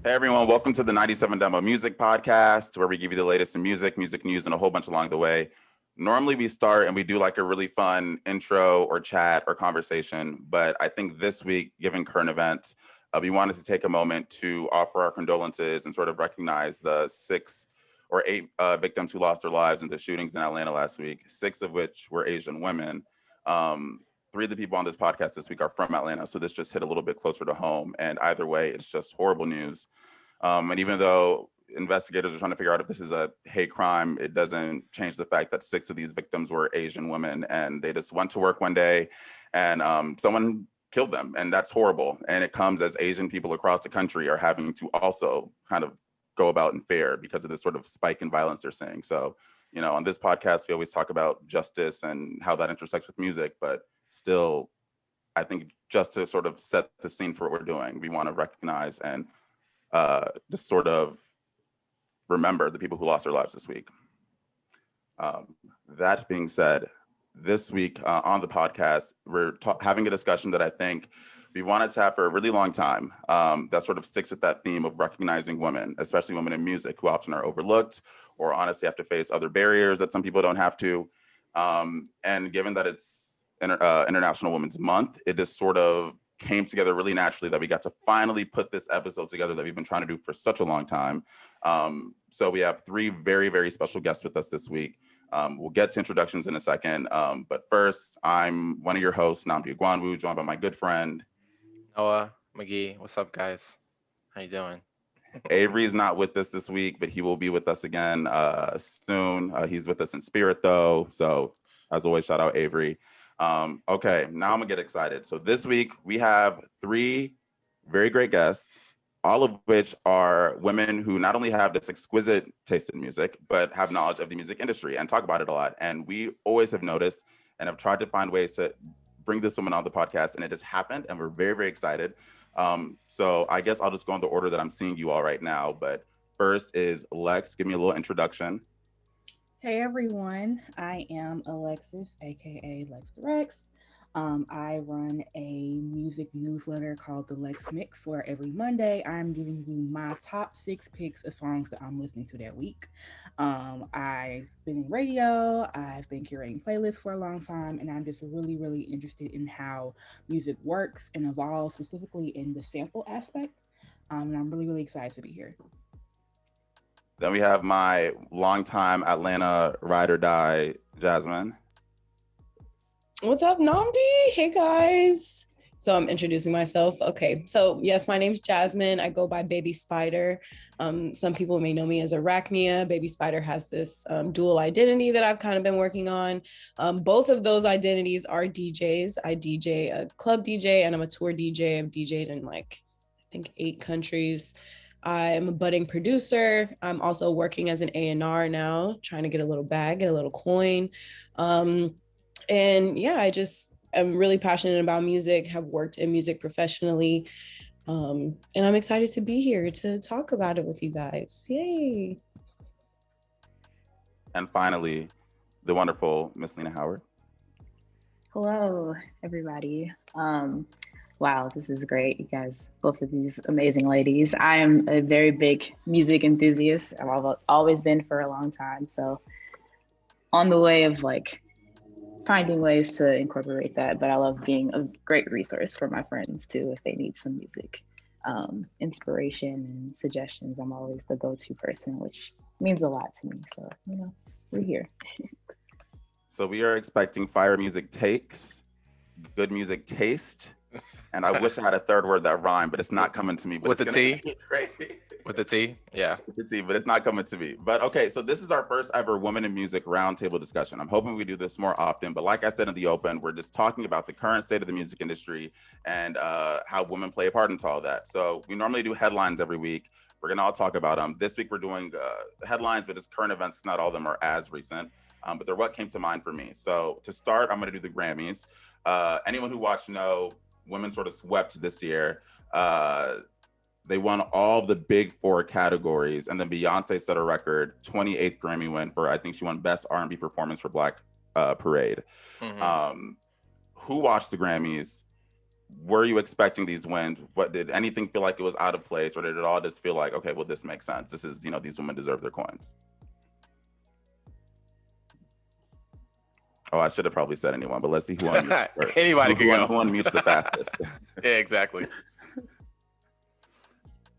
Hey everyone, welcome to the 97 Demo Music Podcast, where we give you the latest in music news, and a whole bunch along the way. Normally we start and we do like a really fun intro or chat or conversation, but I think this week, given current events, we wanted to take a moment to offer our condolences and sort of recognize the 6 or 8 victims who lost their lives in the shootings in Atlanta last week, 6 of which were Asian women. 3 of the people on this podcast this week are from Atlanta, so this just hit a little bit closer to home. And either way, it's just horrible news. And even though investigators are trying to figure out if this is a hate crime, it doesn't change the fact that 6 of these victims were Asian women, and they just went to work one day and someone killed them. And that's horrible. And it comes as Asian people across the country are having to also kind of go about and fare because of this sort of spike in violence they're seeing. So, on this podcast, we always talk about justice and how that intersects with music, but still, I think just to sort of set the scene for what we're doing, we want to recognize and just sort of remember the people who lost their lives this week. That being said, this week on the podcast, we're having a discussion that I think we wanted to have for a really long time that sort of sticks with that theme of recognizing women, especially women in music who often are overlooked or honestly have to face other barriers that some people don't have to. And given that it's International Women's Month, it just sort of came together really naturally that we got to finally put this episode together that we've been trying to do for such a long time. So we have 3 very, very special guests with us this week. We'll get to introductions in a second. But first, I'm one of your hosts, Nnamdi, joined by my good friend Noah McGee. What's up, guys? How you doing? Avery is not with us this week, but he will be with us again soon. He's with us in spirit, though. So as always, shout out Avery. Okay, now I'm gonna get excited. So this week we have 3 very great guests, all of which are women who not only have this exquisite taste in music, but have knowledge of the music industry and talk about it a lot. And we always have noticed and have tried to find ways to bring this woman on the podcast, and it just happened, and we're very, very excited. So I guess I'll just go in the order that I'm seeing you all right now. But first is Lex. Give me a little introduction. Hey everyone, I am Alexis, aka Lex the Rex. I run a music newsletter called The Lex Mix, where every Monday I'm giving you my top 6 picks of songs that I'm listening to that week. I've been in radio, I've been curating playlists for a long time, and I'm just really, really interested in how music works and evolves, specifically in the sample aspect. And I'm really, really excited to be here. Then we have my longtime Atlanta ride or die, Jasmyn. What's up, Nnamdi? Hey guys. So I'm introducing myself. Okay, so yes, my name's Jasmyn. I go by Baby Spider. Some people may know me as Arachnia. Baby Spider has this dual identity that I've kind of been working on. Both of those identities are DJs. I DJ a club DJ and I'm a tour DJ. I've DJed in I think 8 countries. I'm a budding producer. I'm also working as an A&R now, trying to get a little bag, get a little coin. And yeah, I'm really passionate about music, have worked in music professionally. And I'm excited to be here to talk about it with you guys. Yay. And finally, the wonderful Miss Lena Howard. Hello, everybody. Wow, this is great. You guys, both of these amazing ladies. I am a very big music enthusiast. I've always been for a long time. So on the way of finding ways to incorporate that, but I love being a great resource for my friends too, if they need some music inspiration and suggestions. I'm always the go-to person, which means a lot to me. So, we're here. So we are expecting fire music takes, good music taste, and I wish I had a third word that rhymed, but it's not coming to me. But With the T? Great. With the T? Yeah. With the T, but it's not coming to me. But okay, so this is our first ever Women in Music Roundtable discussion. I'm hoping we do this more often, but like I said in the open, we're just talking about the current state of the music industry and how women play a part into all that. So we normally do headlines every week. We're gonna all talk about them. This week we're doing headlines, but it's current events. Not all of them are as recent, but they're what came to mind for me. So to start, I'm gonna do the Grammys. Anyone who watched know, women sort of swept this year. They won all the big 4 categories, and then Beyoncé set a record 28th Grammy win for, I think she won Best R&B Performance for Black Parade. Mm-hmm. Who watched the Grammys? were you expecting these wins? What did anything feel like it was out of place, or did it all just feel like, okay, well, this makes sense. This is, these women deserve their coins. Oh, I should have probably said anyone, but let's see who unmutes first. Anybody can go. Who unmutes the fastest? Yeah, exactly.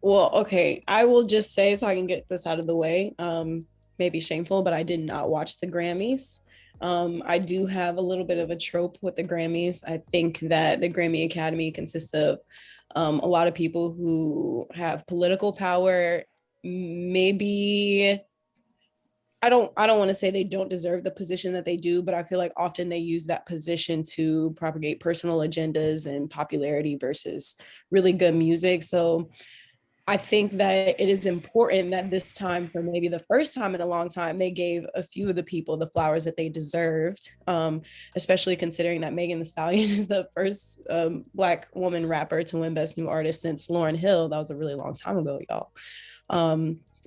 Well, okay, I will just say, so I can get this out of the way, maybe shameful, but I did not watch the Grammys. I do have a little bit of a trope with the Grammys. I think that the Grammy Academy consists of a lot of people who have political power. Maybe I don't want to say they don't deserve the position that they do, but I feel like often they use that position to propagate personal agendas and popularity versus really good music. So I think that it is important that this time, for maybe the first time in a long time, they gave a few of the people the flowers that they deserved, especially considering that Megan Thee Stallion is the first Black woman rapper to win Best New Artist since Lauryn Hill. That was a really long time ago, y'all.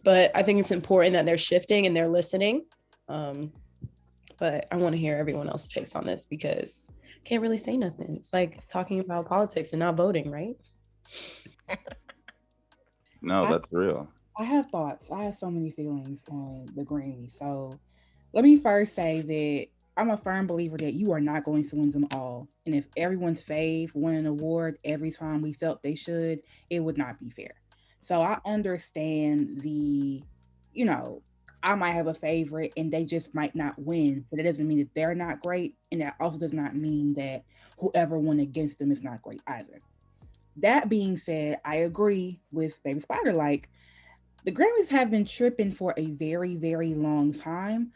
But I think it's important that they're shifting and they're listening. But I want to hear everyone else's takes on this because I can't really say nothing. It's like talking about politics and not voting, right? No, that's real. I have thoughts. I have so many feelings on the Grammy. So let me first say that I'm a firm believer that you are not going to win them all. And if everyone's fave won an award every time we felt they should, it would not be fair. So I understand I might have a favorite and they just might not win, but it doesn't mean that they're not great. And that also does not mean that whoever won against them is not great either. That being said, I agree with Baby Spider. Like, the Grammys have been tripping for a very, very long time.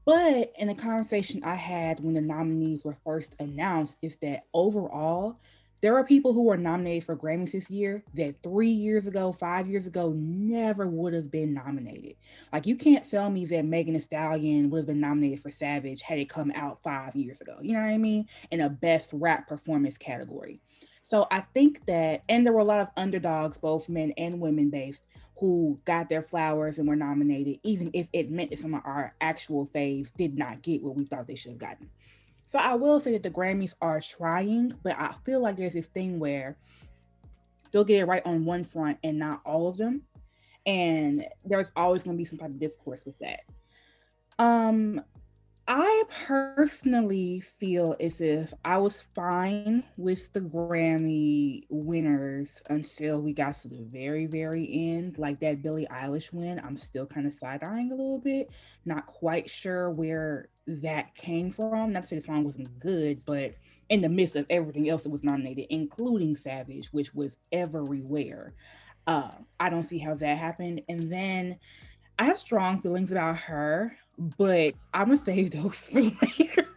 But in a conversation I had when the nominees were first announced, is that overall, there are people who were nominated for Grammys this year that 3 years ago, 5 years ago, never would have been nominated. Like, you can't tell me that Megan Thee Stallion would have been nominated for Savage had it come out 5 years ago. You know what I mean? In a best rap performance category. So I think that, and there were a lot of underdogs, both men and women based, who got their flowers and were nominated, even if it meant that some of our actual faves did not get what we thought they should have gotten. So I will say that the Grammys are trying, but I feel like there's this thing where they'll get it right on one front and not all of them. And there's always going to be some type of discourse with that. I personally feel as if I was fine with the Grammy winners until we got to the very, very end. Like that Billie Eilish win, I'm still kind of side-eyeing a little bit. Not quite sure where that came from. Not to say the song wasn't good, but in the midst of everything else that was nominated, including Savage, which was everywhere. I don't see how that happened. And then I have strong feelings about her, but I'm gonna save those for later.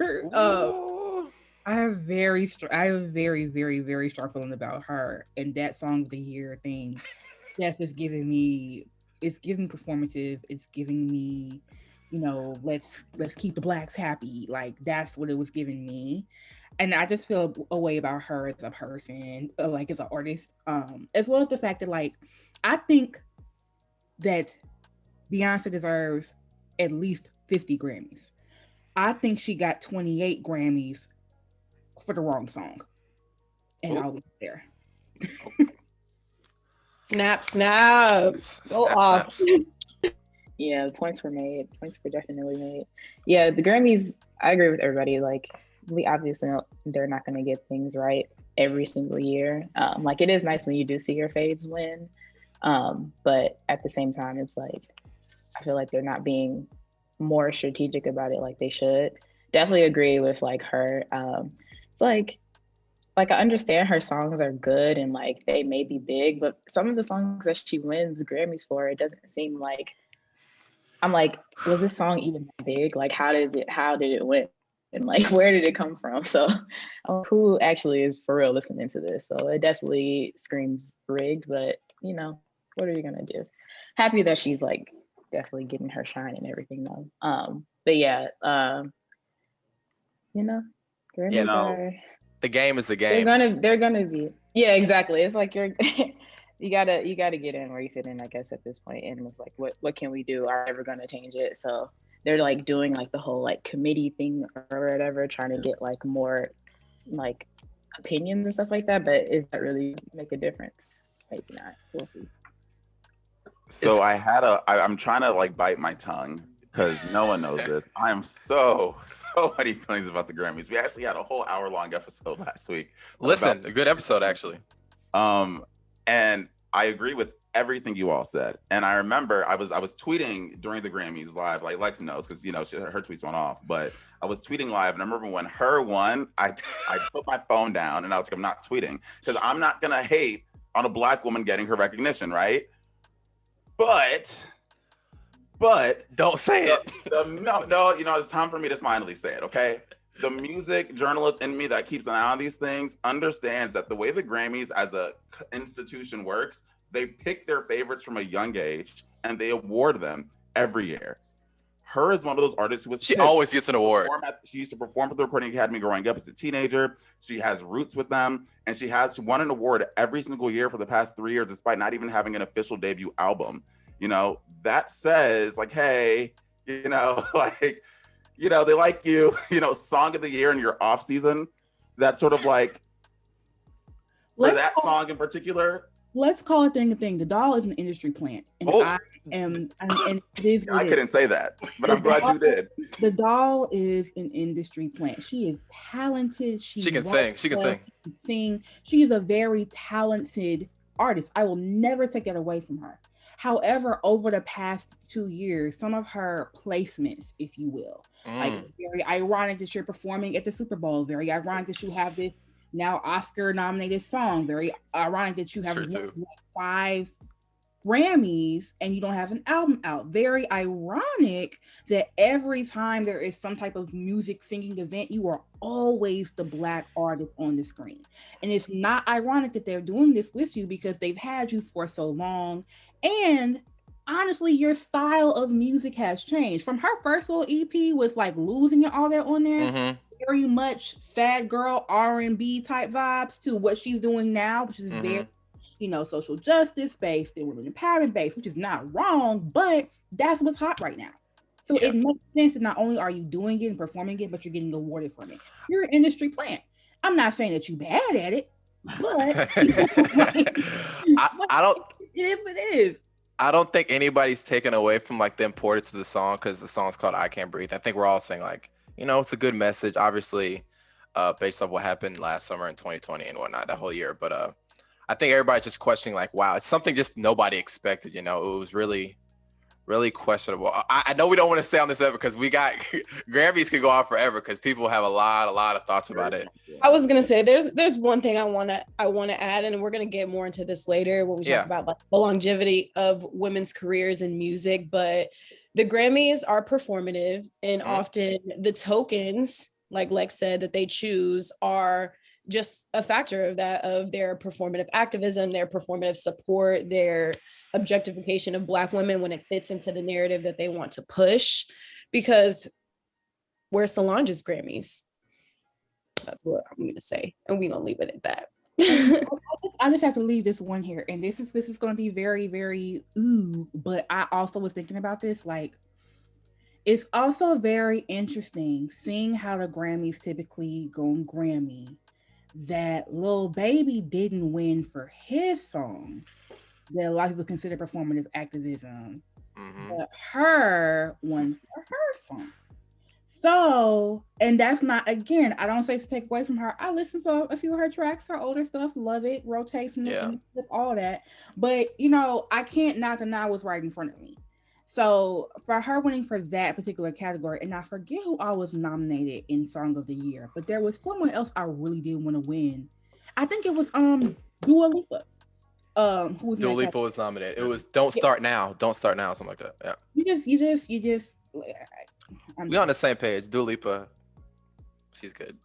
I have very, very, very strong feeling about her, and that song of the year thing. That's just giving me. It's giving performative. It's giving me, let's keep the blacks happy. Like that's what it was giving me, and I just feel a way about her as a person, like as an artist, as well as the fact that like I think that Beyonce deserves at least 50 Grammys. I think she got 28 Grammys for the wrong song. And I'll leave it there. Snap. Go off. Yeah, points were made. Points were definitely made. Yeah, the Grammys, I agree with everybody. Like, we obviously know they're not going to get things right every single year. Like, it is nice when you do see your faves win. But at the same time, it's like, I feel like they're not being more strategic about it like they should. Definitely agree with like her. It's like I understand her songs are good and like they may be big, but some of the songs that she wins Grammys for, it doesn't seem like, I'm like, was this song even that big? Like how did it win? And like where did it come from? So who actually is for real listening to this? So it definitely screams rigged, but what are you gonna do? Happy that she's like definitely getting her shine and everything though. But yeah, Grammys are, the game is the game. They're gonna be, yeah, exactly. It's like you gotta get in where you fit in, I guess, at this point. And it's like, what can we do? Are we ever gonna change it? So they're like doing like the whole like committee thing or whatever, trying to get like more like opinions and stuff like that, but is that really make a difference? Maybe not. We'll see. So I'm trying to like bite my tongue because no one knows this. I am so many feelings about the Grammys. We actually had a whole hour-long episode last week. Listen, a good episode actually. And I agree with everything you all said. And I remember I was tweeting during the Grammys live, like Lex knows, because her tweets went off. But I was tweeting live, and I remember when her won, I put my phone down and I was like, I'm not tweeting because I'm not gonna hate on a Black woman getting her recognition, right? But don't say it. No, it's time for me to finally say it, okay? The music journalist in me that keeps an eye on these things understands that the way the Grammys as a institution works, they pick their favorites from a young age and they award them every year. Her is one of those artists who she always gets an award. She used to perform at the Recording Academy growing up as a teenager. She has roots with them, and she won an award every single year for the past 3 years, despite not even having an official debut album. That says like, hey, they like you, song of the year in your off season. That's sort of like for that song in particular. Let's call it thing a thing. The doll is an industry plant, and I couldn't say that, but I'm glad you did. The doll is an industry plant. She is talented. She can sing. She can sing. She is a very talented artist. I will never take that away from her. However, over the past 2 years, some of her placements, if you will, like very ironic that you're performing at the Super Bowl. Very ironic that you have this now Oscar-nominated song. Very ironic that you have 5 Grammys and you don't have an album out. Very ironic that every time there is some type of music singing event, you are always the Black artist on the screen. And it's not ironic that they're doing this with you because they've had you for so long. And honestly, your style of music has changed. From her first little EP was like Losing and all that on there. Mm-hmm. Very much sad girl R&B type vibes to what she's doing now, which is very, social justice based and women empowerment based, which is not wrong, but that's what's hot right now. So it makes sense that not only are you doing it and performing it, but you're getting awarded from it. You're an industry plant. I'm not saying that you're bad at it, but I don't. It is what it is. I don't think anybody's taken away from like the importance of the song because the song's called "I Can't Breathe." I think we're all saying like, it's a good message, obviously, based off what happened last summer in 2020 and whatnot, that whole year. But I think everybody's just questioning like, wow, it's something just nobody expected. It was really, really questionable. I know we don't want to stay on this ever because we got Grammys could go on forever because people have a lot of thoughts about it. I was gonna say there's one thing I wanna add, and we're gonna get more into this later when we talk about like the longevity of women's careers in music. But the Grammys are performative, and often the tokens, like Lex said, that they choose are just a factor of that, of their performative activism, their performative support, their objectification of Black women when it fits into the narrative that they want to push. Because where's Solange's Grammys? That's what I'm gonna say, and we're gonna leave it at that. I just have to leave this one here, and this is going to be very, very but I also was thinking about this, like, it's also very interesting seeing how the Grammys typically go on Grammy, that Lil Baby didn't win for his song that a lot of people consider performative activism, but her won for her song. So, and that's not, again, I don't say to take away from her. I listen to a few of her tracks, her older stuff, love it, rotates, all that. But, I can't not deny what's right in front of me. So for her winning for that particular category, and I forget who I was nominated in Song of the Year, but there was someone else I really did want to win. I think it was Dua Lipa. Dua Lipa was nominated. It was Don't Start Now, something like that. Yeah. You just. We on the same page. Dua Lipa, she's good.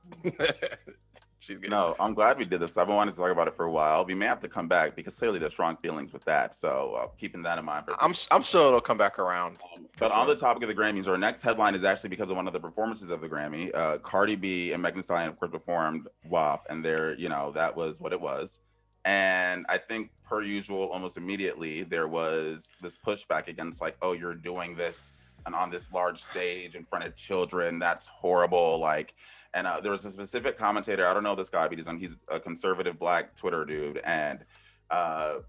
She's good. No, I'm glad we did this. I've been wanting to talk about it for a while. We may have to come back because clearly there's strong feelings with that. So keeping that in mind. I'm sure it'll come back around. But on the topic of the Grammys, our next headline is actually because of one of the performances of the Grammy. Cardi B and Megan Thee Stallion, of course, performed WAP, and that was what it was. And I think per usual, almost immediately, there was this pushback against like, oh, you're doing this and on this large stage in front of children. That's horrible. Like, and there was a specific commentator, I don't know this guy, but he's a conservative Black Twitter dude, and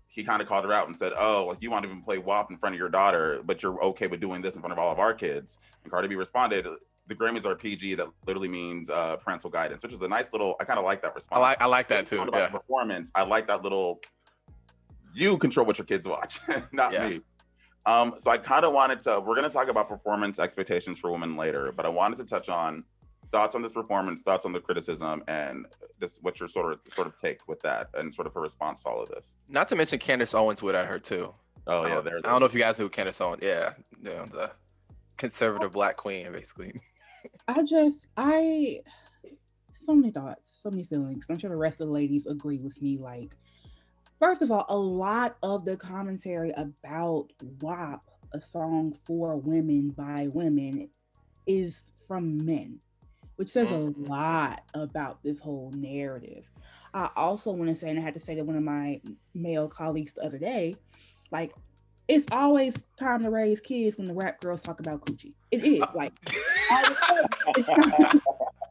he kind of called her out and said, oh, like, you want to even play WAP in front of your daughter, but you're okay with doing this in front of all of our kids. And Cardi B responded, the Grammys are PG, that literally means parental guidance, which is a nice little, I kind of like that response. I like that too. About performance, I like that little, you control what your kids watch, not me. So I kind of wanted to, we're going to talk about performance expectations for women later, but I wanted to touch on thoughts on this performance, thoughts on the criticism, and this, what's your sort of take with that, and sort of a response to all of this. Not to mention Candace Owens with at her too. Oh yeah, I don't know if you guys knew Candace Owens. Yeah, the conservative Black queen, basically. So many thoughts, so many feelings. I'm sure the rest of the ladies agree with me. Like, first of all, a lot of the commentary about WAP, a song for women by women, is from men, which says a lot about this whole narrative. I also want to say, and I had to say to one of my male colleagues the other day, like, it's always time to raise kids when the rap girls talk about coochie. It is like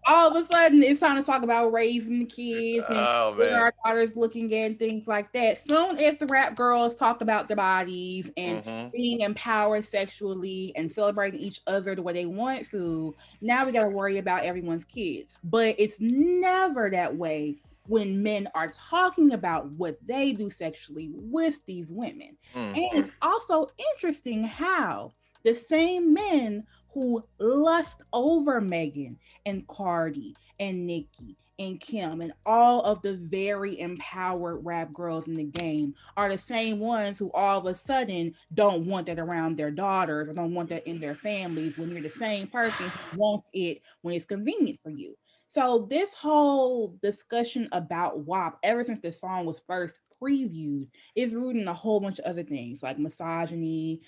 all of a sudden it's time to talk about raising the kids and what our daughters looking at and things like that. Soon as the rap girls talk about their bodies and being empowered sexually and celebrating each other the way they want to, now we got to worry about everyone's kids. But it's never that way when men are talking about what they do sexually with these women. And it's also interesting how the same men who lust over Megan and Cardi and Nicki and Kim and all of the very empowered rap girls in the game are the same ones who all of a sudden don't want that around their daughters or don't want that in their families, when you're the same person who wants it when it's convenient for you. So this whole discussion about WAP, ever since the song was first previewed, is rooted in a whole bunch of other things like misogyny,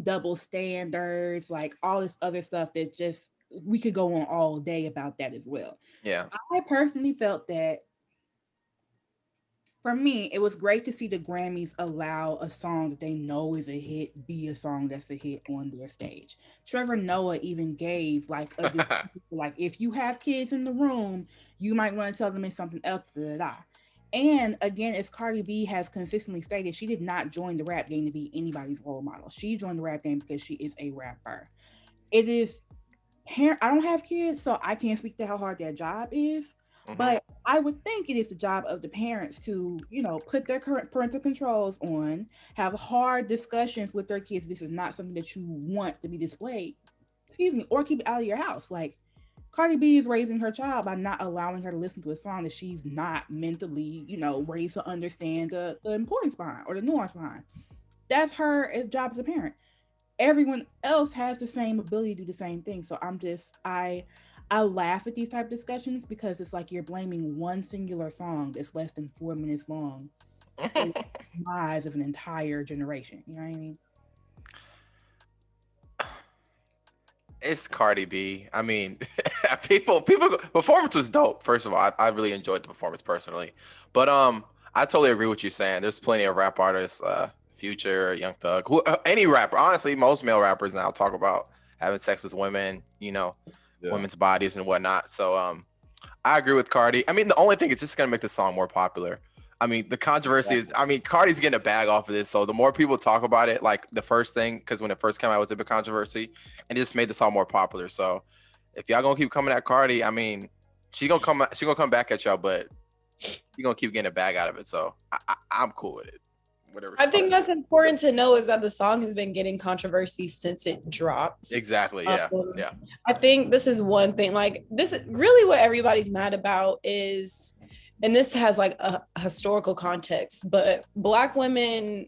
double standards, like all this other stuff that just, we could go on all day about that as well. Yeah. I personally felt that, for me, it was great to see the Grammys allow a song that they know is a hit be a song that's a hit on their stage. Trevor Noah even gave like like, if you have kids in the room, you might want to tell them it's something else. And again, as Cardi B has consistently stated, she did not join the rap game to be anybody's role model. She joined the rap game because she is a rapper. It is, I don't have kids, so I can't speak to how hard that job is. But I would think it is the job of the parents to, put their current parental controls on, have hard discussions with their kids. This is not something that you want to be displayed, or keep it out of your house. Like, Cardi B is raising her child by not allowing her to listen to a song that she's not mentally, raised to understand the importance behind or the nuance behind. That's her job as a parent. Everyone else has the same ability to do the same thing. So I laugh at these type of discussions because it's like you're blaming one singular song that's less than 4 minutes long for the lives of an entire generation. You know what I mean? It's Cardi B. I mean, people. Performance was dope. First of all, I really enjoyed the performance personally, but I totally agree with what you're saying. There's plenty of rap artists, Future, Young Thug, any rapper. Honestly, most male rappers now talk about having sex with women. Women's bodies and whatnot. So I agree with Cardi. I mean, the only thing is just gonna make the song more popular. I mean, the controversy is, Cardi's getting a bag off of this. So the more people talk about it, like the first thing, because when it first came out, it was a big controversy, and it just made the song more popular. So if y'all gonna keep coming at Cardi, I mean, she's gonna come back at y'all, but you're gonna keep getting a bag out of it. So I'm cool with it. Whatever. I think that's important to know is that the song has been getting controversy since it dropped. Exactly. Yeah. Yeah. I think this is one thing, like, this is really what everybody's mad about is, and this has like a historical context, but Black women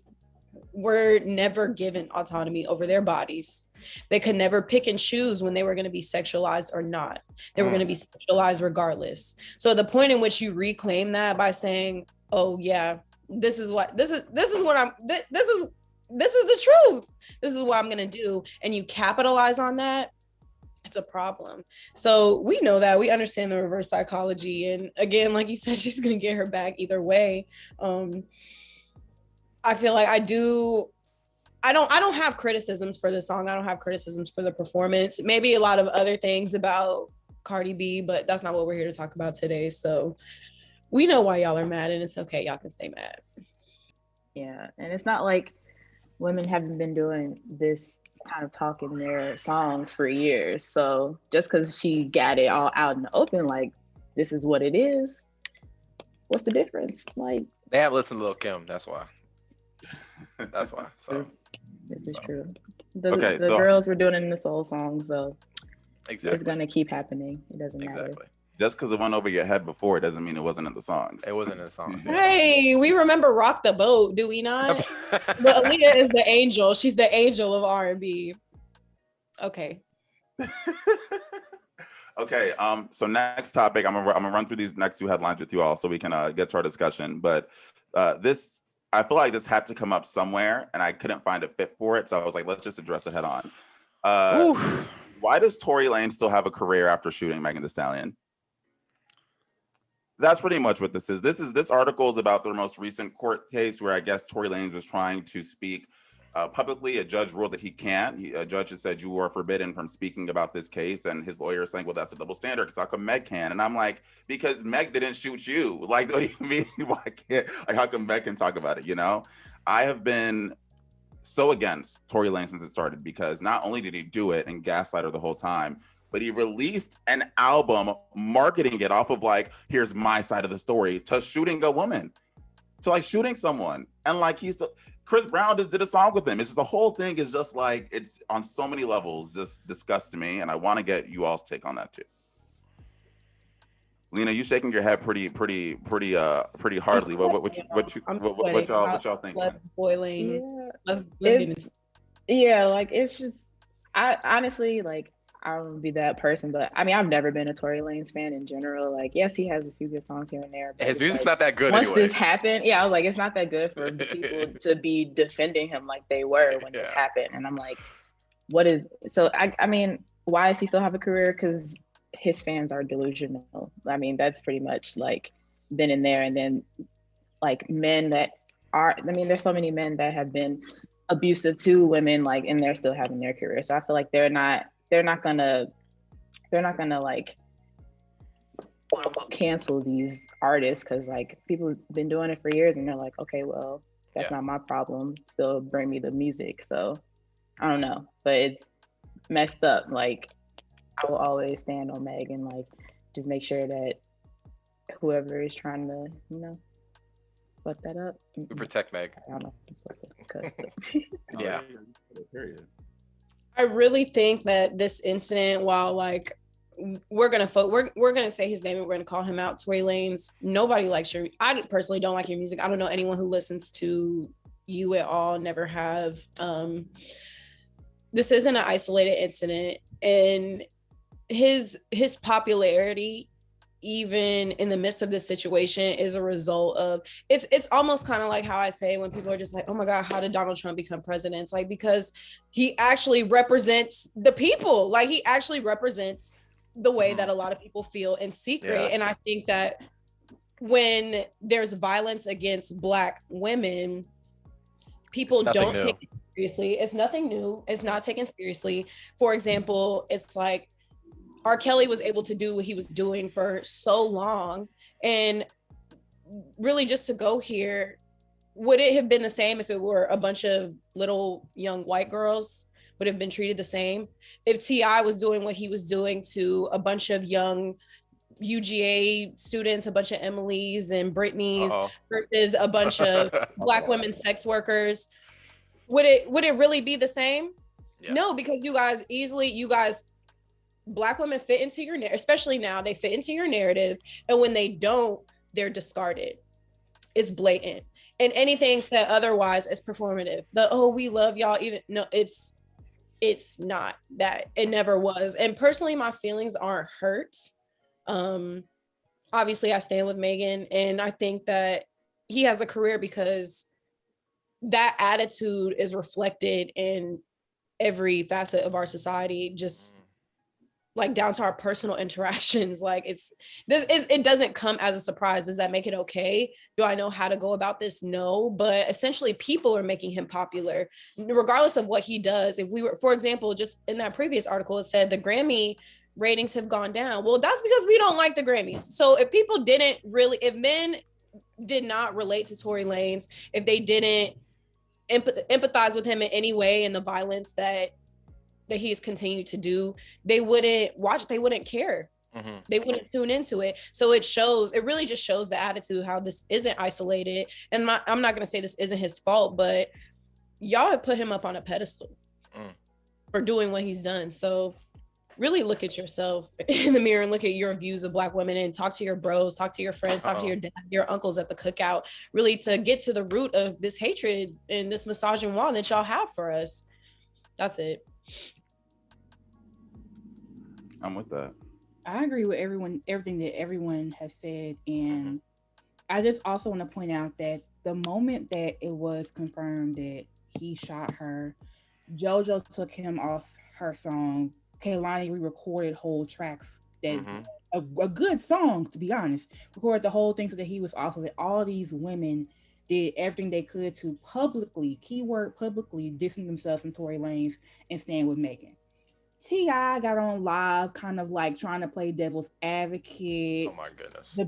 were never given autonomy over their bodies. They could never pick and choose when they were going to be sexualized or not. They were going to be sexualized regardless. So the point in which you reclaim that by saying, oh yeah, this is the truth. This is what I'm gonna do. And you capitalize on that, it's a problem. So we know that, we understand the reverse psychology. And again, like you said, she's gonna get her back either way. I feel like I don't have criticisms for the song. I don't have criticisms for the performance. Maybe a lot of other things about Cardi B, but that's not what we're here to talk about today. So we know why y'all are mad, and it's okay. Y'all can stay mad. Yeah, and it's not like women haven't been doing this kind of talk in their songs for years. So just because she got it all out in the open, like, this is what it is, what's the difference? Like, They haven't listened to Lil' Kim. That's why. That's why. So this is true. The so girls were doing it in the soul song, so exactly. it's gonna keep happening. It doesn't matter. Just because it went over your head before, it doesn't mean it wasn't in the songs. It wasn't in the songs. Yeah. Hey, we remember "Rock the Boat," do we not? But Aaliyah is the angel. She's the angel of R&B. Okay. Okay. So next topic, I'm gonna run through these next two headlines with you all, so we can get to our discussion. But this, I feel like this had to come up somewhere, and I couldn't find a fit for it, so I was like, let's just address it head on. Why does Tory Lanez still have a career after shooting Megan Thee Stallion? That's pretty much what this is. This article is about their most recent court case where I guess Tory Lanez was trying to speak publicly. A judge ruled that he can't. A judge has said you are forbidden from speaking about this case, and his lawyer is saying, well, that's a double standard because how come Meg can? And I'm like, because Meg didn't shoot you. Like, what do you mean? Why can't? Like, how come Meg can talk about it? You know, I have been so against Tory Lanez since it started because not only did he do it and gaslight her the whole time, but he released an album marketing it off of like, here's my side of the story, to shooting a woman, to like shooting someone. And like Chris Brown just did a song with him. It's just the whole thing is just like, it's on so many levels, just disgusts me. And I want to get you all's take on that too. Lena, you shaking your head pretty hardly. What y'all think? Let's boiling. Yeah. Let's get into. Yeah, like it's just, I honestly, like, I don't be that person, but I mean, I've never been a Tory Lanez fan in general. Like, yes, he has a few good songs here and there. But his music's like, not that good once anyway. this happened, yeah, I was like, it's not that good for people to be defending him like they were when this happened. And I'm like, what is, so I mean, why does he still have a career? Because his fans are delusional. I mean, that's pretty much like then and there. And then like men that are, I mean, there's so many men that have been abusive to women, like, and they're still having their career. So I feel like they're not gonna like, quote unquote, cancel these artists because like people have been doing it for years and they're like, okay, well, that's not my problem. Still bring me the music. So I don't know, but it's messed up. Like, I will always stand on Meg and like just make sure that whoever is trying to, you know, fuck that up. We protect Meg. I don't know. Yeah. Period. I really think that this incident, while like we're gonna say his name and we're gonna call him out, Tory Lanez. Nobody likes your. I personally don't like your music. I don't know anyone who listens to you at all. Never have. This isn't an isolated incident, and his popularity, even in the midst of this situation, is a result of it's almost kind of like how I say when people are just like, oh my God, how did Donald Trump become president? It's like, because he actually represents the people. Like, he actually represents the way that a lot of people feel in secret. Yeah. And I think that when there's violence against Black women, people don't take it seriously. It's nothing new. It's not taken seriously. For example, it's like R. Kelly was able to do what he was doing for so long. And really, just to go here, would it have been the same if it were a bunch of little young white girls? Would have been treated the same? If T.I. was doing what he was doing to a bunch of young UGA students, a bunch of Emily's and Brittany's versus a bunch of Black women sex workers, would it really be the same? Yeah. No, because you guys, Black women fit into your narrative, especially now, they fit into your narrative. And when they don't, they're discarded. It's blatant. And anything said otherwise is performative. We love y'all. It's not that. It never was. And personally, my feelings aren't hurt. Obviously I stand with Megan, and I think that he has a career because that attitude is reflected in every facet of our society. Just like down to our personal interactions. Like it doesn't come as a surprise. Does that make it okay? Do I know how to go about this? No, but essentially people are making him popular regardless of what he does. If we were, for example, just in that previous article, it said the Grammy ratings have gone down. Well, that's because we don't like the Grammys. So if people didn't really, if men did not relate to Tory Lanez, if they didn't empathize with him in any way and the violence that he's continued to do, they wouldn't watch, they wouldn't care. They wouldn't tune into it. So it really just shows the attitude, how this isn't isolated. And I'm not going to say this isn't his fault, but y'all have put him up on a pedestal for doing what he's done. So really look at yourself in the mirror and look at your views of Black women and talk to your bros, talk to your friends, talk to your dad, your uncles at the cookout, really to get to the root of this hatred and this misogyny that y'all have for us. That's it. I'm with that. I agree with everything that everyone has said. And I just also want to point out that the moment that it was confirmed that he shot her, JoJo took him off her song. Kehlani re-recorded whole tracks that a good song, to be honest. Recorded the whole thing so that he was off of it. All these women did everything they could to publicly, keyword publicly, dissing themselves from Tory Lanez and stand with Megan. T.I. got on live, kind of like trying to play devil's advocate. Oh my goodness.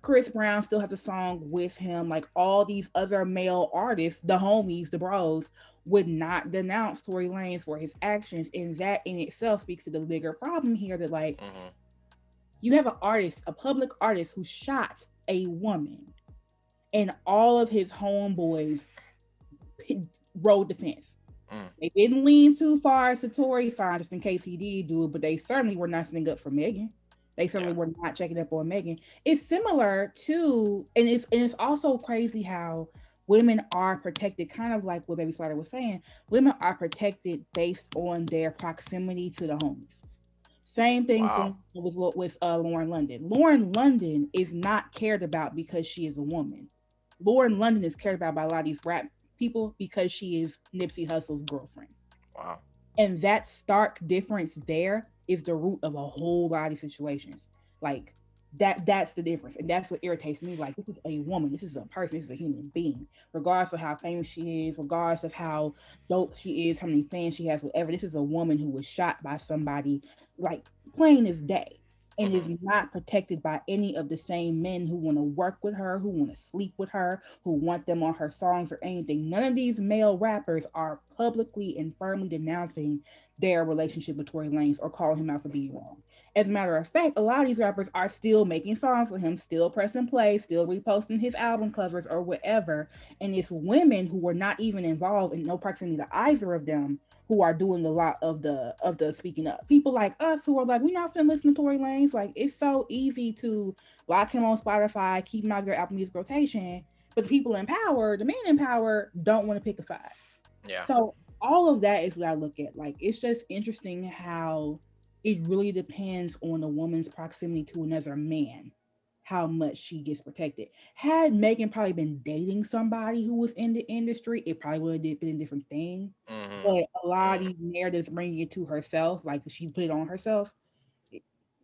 Chris Brown still has a song with him. Like all these other male artists, the homies, the bros, would not denounce Tory Lanez for his actions. And that in itself speaks to the bigger problem here that like you have an artist, a public artist who shot a woman, and all of his homeboys rode the fence. They didn't lean too far to Tory's side, just in case he did do it, but they certainly were not standing up for Megan. They certainly were not checking up on Megan. It's similar to, and it's also crazy how women are protected, kind of like what Baby Spider was saying. Women are protected based on their proximity to the homies. Same thing with Lauren London. Lauren London is not cared about because she is a woman. Lauren London is cared about by a lot of these rap people because she is Nipsey Hussle's girlfriend. Wow. And that stark difference there is the root of a whole lot of situations. Like that's the difference. And that's what irritates me. Like, this is a woman, this is a person, this is a human being. Regardless of how famous she is, regardless of how dope she is, how many fans she has, whatever, this is a woman who was shot by somebody like plain as day. And is not protected by any of the same men who want to work with her, who want to sleep with her, who want them on her songs or anything. None of these male rappers are publicly and firmly denouncing their relationship with Tory Lanez or calling him out for being wrong. As a matter of fact, a lot of these rappers are still making songs with him, still pressing play, still reposting his album covers or whatever. And it's women who were not even involved in no proximity to either of them who are doing a lot of the speaking up. People like us who are like, we're not finna listen to Tory Lanez. Like, it's so easy to block him on Spotify, keep him out of your Apple Music rotation. But the people in power, the men in power, don't want to pick a side. Yeah. So all of that is what I look at. Like, it's just interesting how it really depends on a woman's proximity to another man, how much she gets protected. Had Megan probably been dating somebody who was in the industry, it probably would have been a different thing. But a lot of these narratives bringing it to herself, like she put it on herself,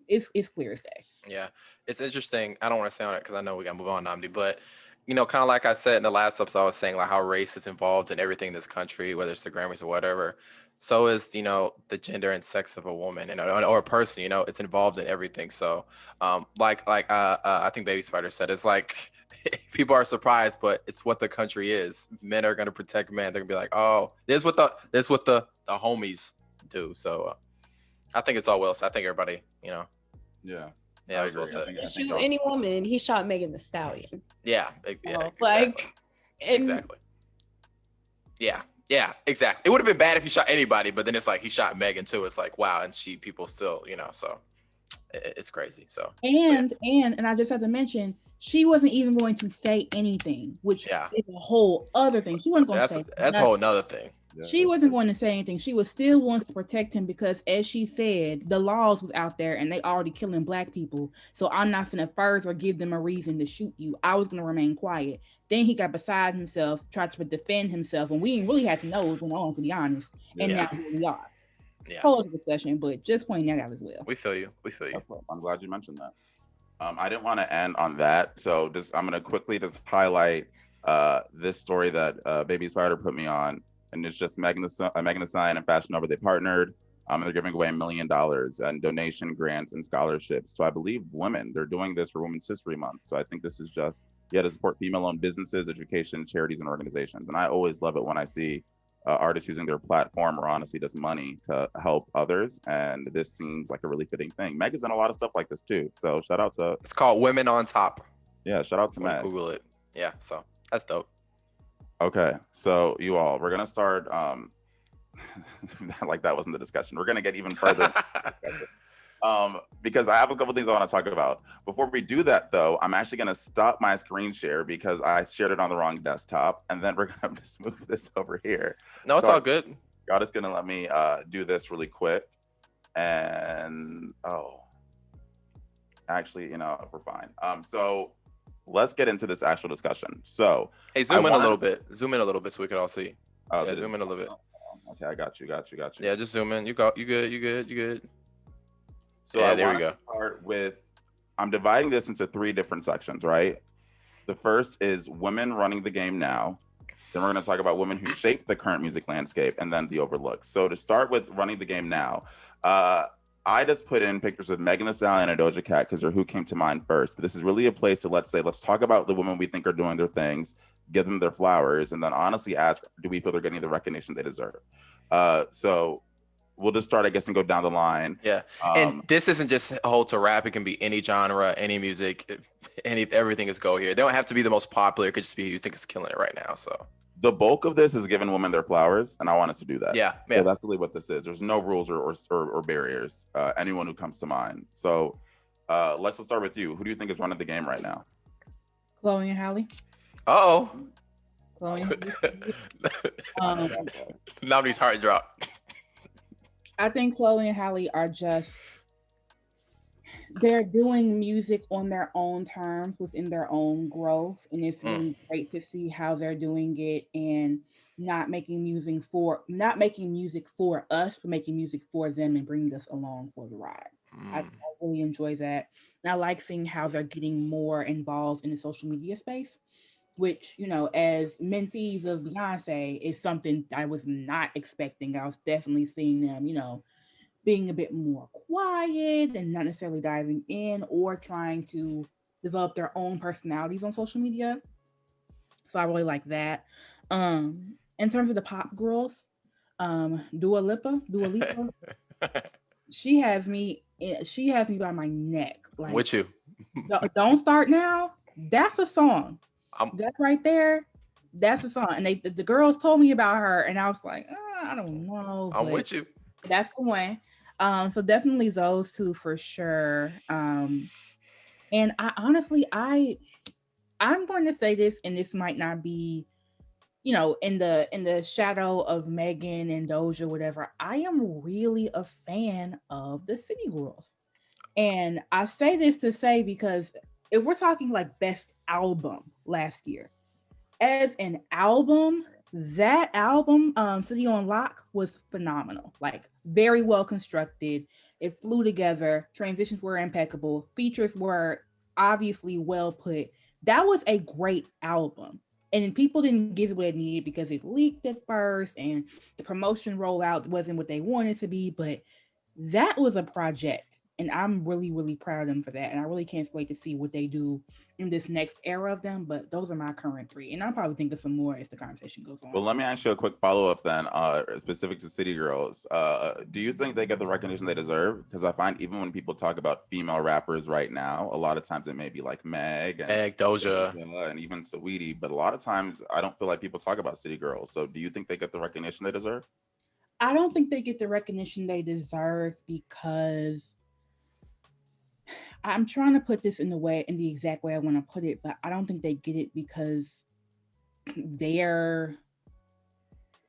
it's clear as day. Yeah, it's interesting. I don't want to say on it because I know we got to move on, Nnamdi, but kind of like I said in the last episode, I was saying like how race is involved in everything in this country, whether it's the Grammys or whatever. So is, the gender and sex of a woman or a person, it's involved in everything. So I think Baby Spider said, it's like people are surprised, but it's what the country is. Men are going to protect men. They're gonna be like, oh, this what the homies do. So I think it's all well. So I think everybody, Yeah. Yeah, I agree. well said. I think Any woman, he shot Megan Thee Stallion. Yeah, Like, exactly. Yeah, exactly. It would have been bad if he shot anybody, but then it's like he shot Megan too. It's like, wow, and people still, so it's crazy. So and I just had to mention, she wasn't even going to say anything, which is a whole other thing. She wasn't going to say that's a whole nother thing. She wasn't going to say anything. She was still wants to protect him because, as she said, the laws was out there and they already killing Black people. So I'm not going to further give them a reason to shoot you. I was going to remain quiet. Then he got beside himself, tried to defend himself, and we didn't really have to know what was going on, to be honest. And now here we are. Yeah, whole other discussion, but just pointing that out as well. we feel you. We feel you. That's what- I'm glad you mentioned that. I didn't want to end on that, so I'm gonna quickly just highlight this story that Baby Spider put me on, and it's just Megan Thee Stallion and Fashion Nova. They partnered. And they're giving away $1 million and donation grants and scholarships to, I believe, women. They're doing this for Women's History Month. So I think this is just to support female-owned businesses, education, charities, and organizations. And I always love it when I see artists using their platform or honestly just money to help others. And this seems like a really fitting thing. Meg has done a lot of stuff like this too. So shout out to. It's called Women on Top. Yeah, shout out to Meg. Google it. Yeah, so that's dope. Okay, so you all, we're gonna start. Like that wasn't the discussion. We're gonna get even further. Because I have a couple things I want to talk about. Before we do that, though, I'm actually gonna stop my screen share because I shared it on the wrong desktop, and then we're gonna just move this over here. No, it's all good. God is gonna let me do this really quick, and actually, we're fine. So let's get into this actual discussion. So, hey, zoom in a little bit. Zoom in a little bit so we can all see. Yeah, zoom in a little bit. Okay, I got you. Yeah, just zoom in. You good. So yeah, I there we want go. to start with, I'm dividing this into 3 different sections, right? The first is women running the game now. Then we're going to talk about women who shape the current music landscape, and then the overlooks. So to start with running the game now, I just put in pictures of Megan Thee Stallion and Doja Cat because they're who came to mind first. But this is really a place to let's talk about the women we think are doing their things, give them their flowers, and then honestly ask, do we feel they're getting the recognition they deserve? So we'll just start, I guess, and go down the line. Yeah, and this isn't just hold to rap. It can be any genre, any music, everything is go here. They don't have to be the most popular. It could just be who you think is killing it right now. So the bulk of this is giving women their flowers, and I want us to do that. Yeah. So that's really what this is. There's no rules or barriers. Anyone who comes to mind. So let's start with you. Who do you think is running the game right now? Chloe and Halle. Oh, Chloe. Nnamdi's heart dropped. I think Chloe and Halle are they're doing music on their own terms within their own growth. And it's really great to see how they're doing it and not making music for us, but making music for them and bringing us along for the ride. I really enjoy that. And I like seeing how they're getting more involved in the social media space, which, as mentees of Beyonce is something I was not expecting. I was definitely seeing them, being a bit more quiet and not necessarily diving in or trying to develop their own personalities on social media. So I really like that. In terms of the pop girls, Dua Lipa, she has me by my neck. Like, with you. Don't Start Now. That's a song. That right there. That's a song. And the girls told me about her, and I was like, I don't know. I'm with you. That's the one. So definitely those 2 for sure. And I honestly, I'm going to say this, and this might not be, in the shadow of Megan and Doja, whatever. I am really a fan of the City Girls. And I say this to say, because if we're talking like best album last year, as an album, that album, City on Lock, was phenomenal. Like, very well constructed. It flew together. Transitions were impeccable. Features were obviously well put. That was a great album. And people didn't give it what it needed because it leaked at first and the promotion rollout wasn't what they wanted to be. But that was a project. And I'm really, really proud of them for that. And I really can't wait to see what they do in this next era of them. But those are my current 3. And I'll probably think of some more as the conversation goes on. Well, let me ask you a quick follow-up then, specific to City Girls. Do you think they get the recognition they deserve? Because I find even when people talk about female rappers right now, a lot of times it may be like Meg, Doja, and even Saweetie. But a lot of times I don't feel like people talk about City Girls. So do you think they get the recognition they deserve? I don't think they get the recognition they deserve because I'm trying to put this in the exact way I want to put it, but I don't think they get it because I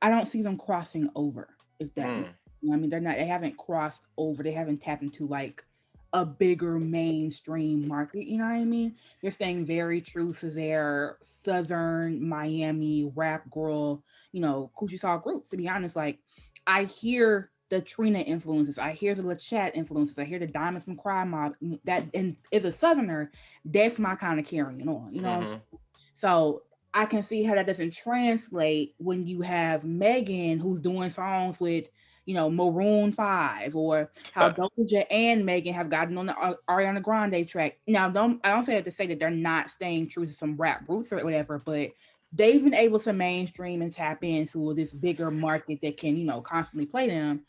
don't see them crossing over. If that, they haven't crossed over. They haven't tapped into like a bigger mainstream market. You know what I mean? They're staying very true to their Southern Miami rap girl, Coochie Saw roots. To be honest, like I hear the Trina influences. I hear the LaChat influences. I hear the Diamond from Crime Mob. That, and as a Southerner, that's my kind of carrying on, you know? Mhm. So I can see how that doesn't translate when you have Megan who's doing songs with, you know, Maroon 5, or how Doja and Megan have gotten on the Ariana Grande track. Now, I don't say that to say that they're not staying true to some rap roots or whatever, but they've been able to mainstream and tap into this bigger market that can, you know, constantly play them.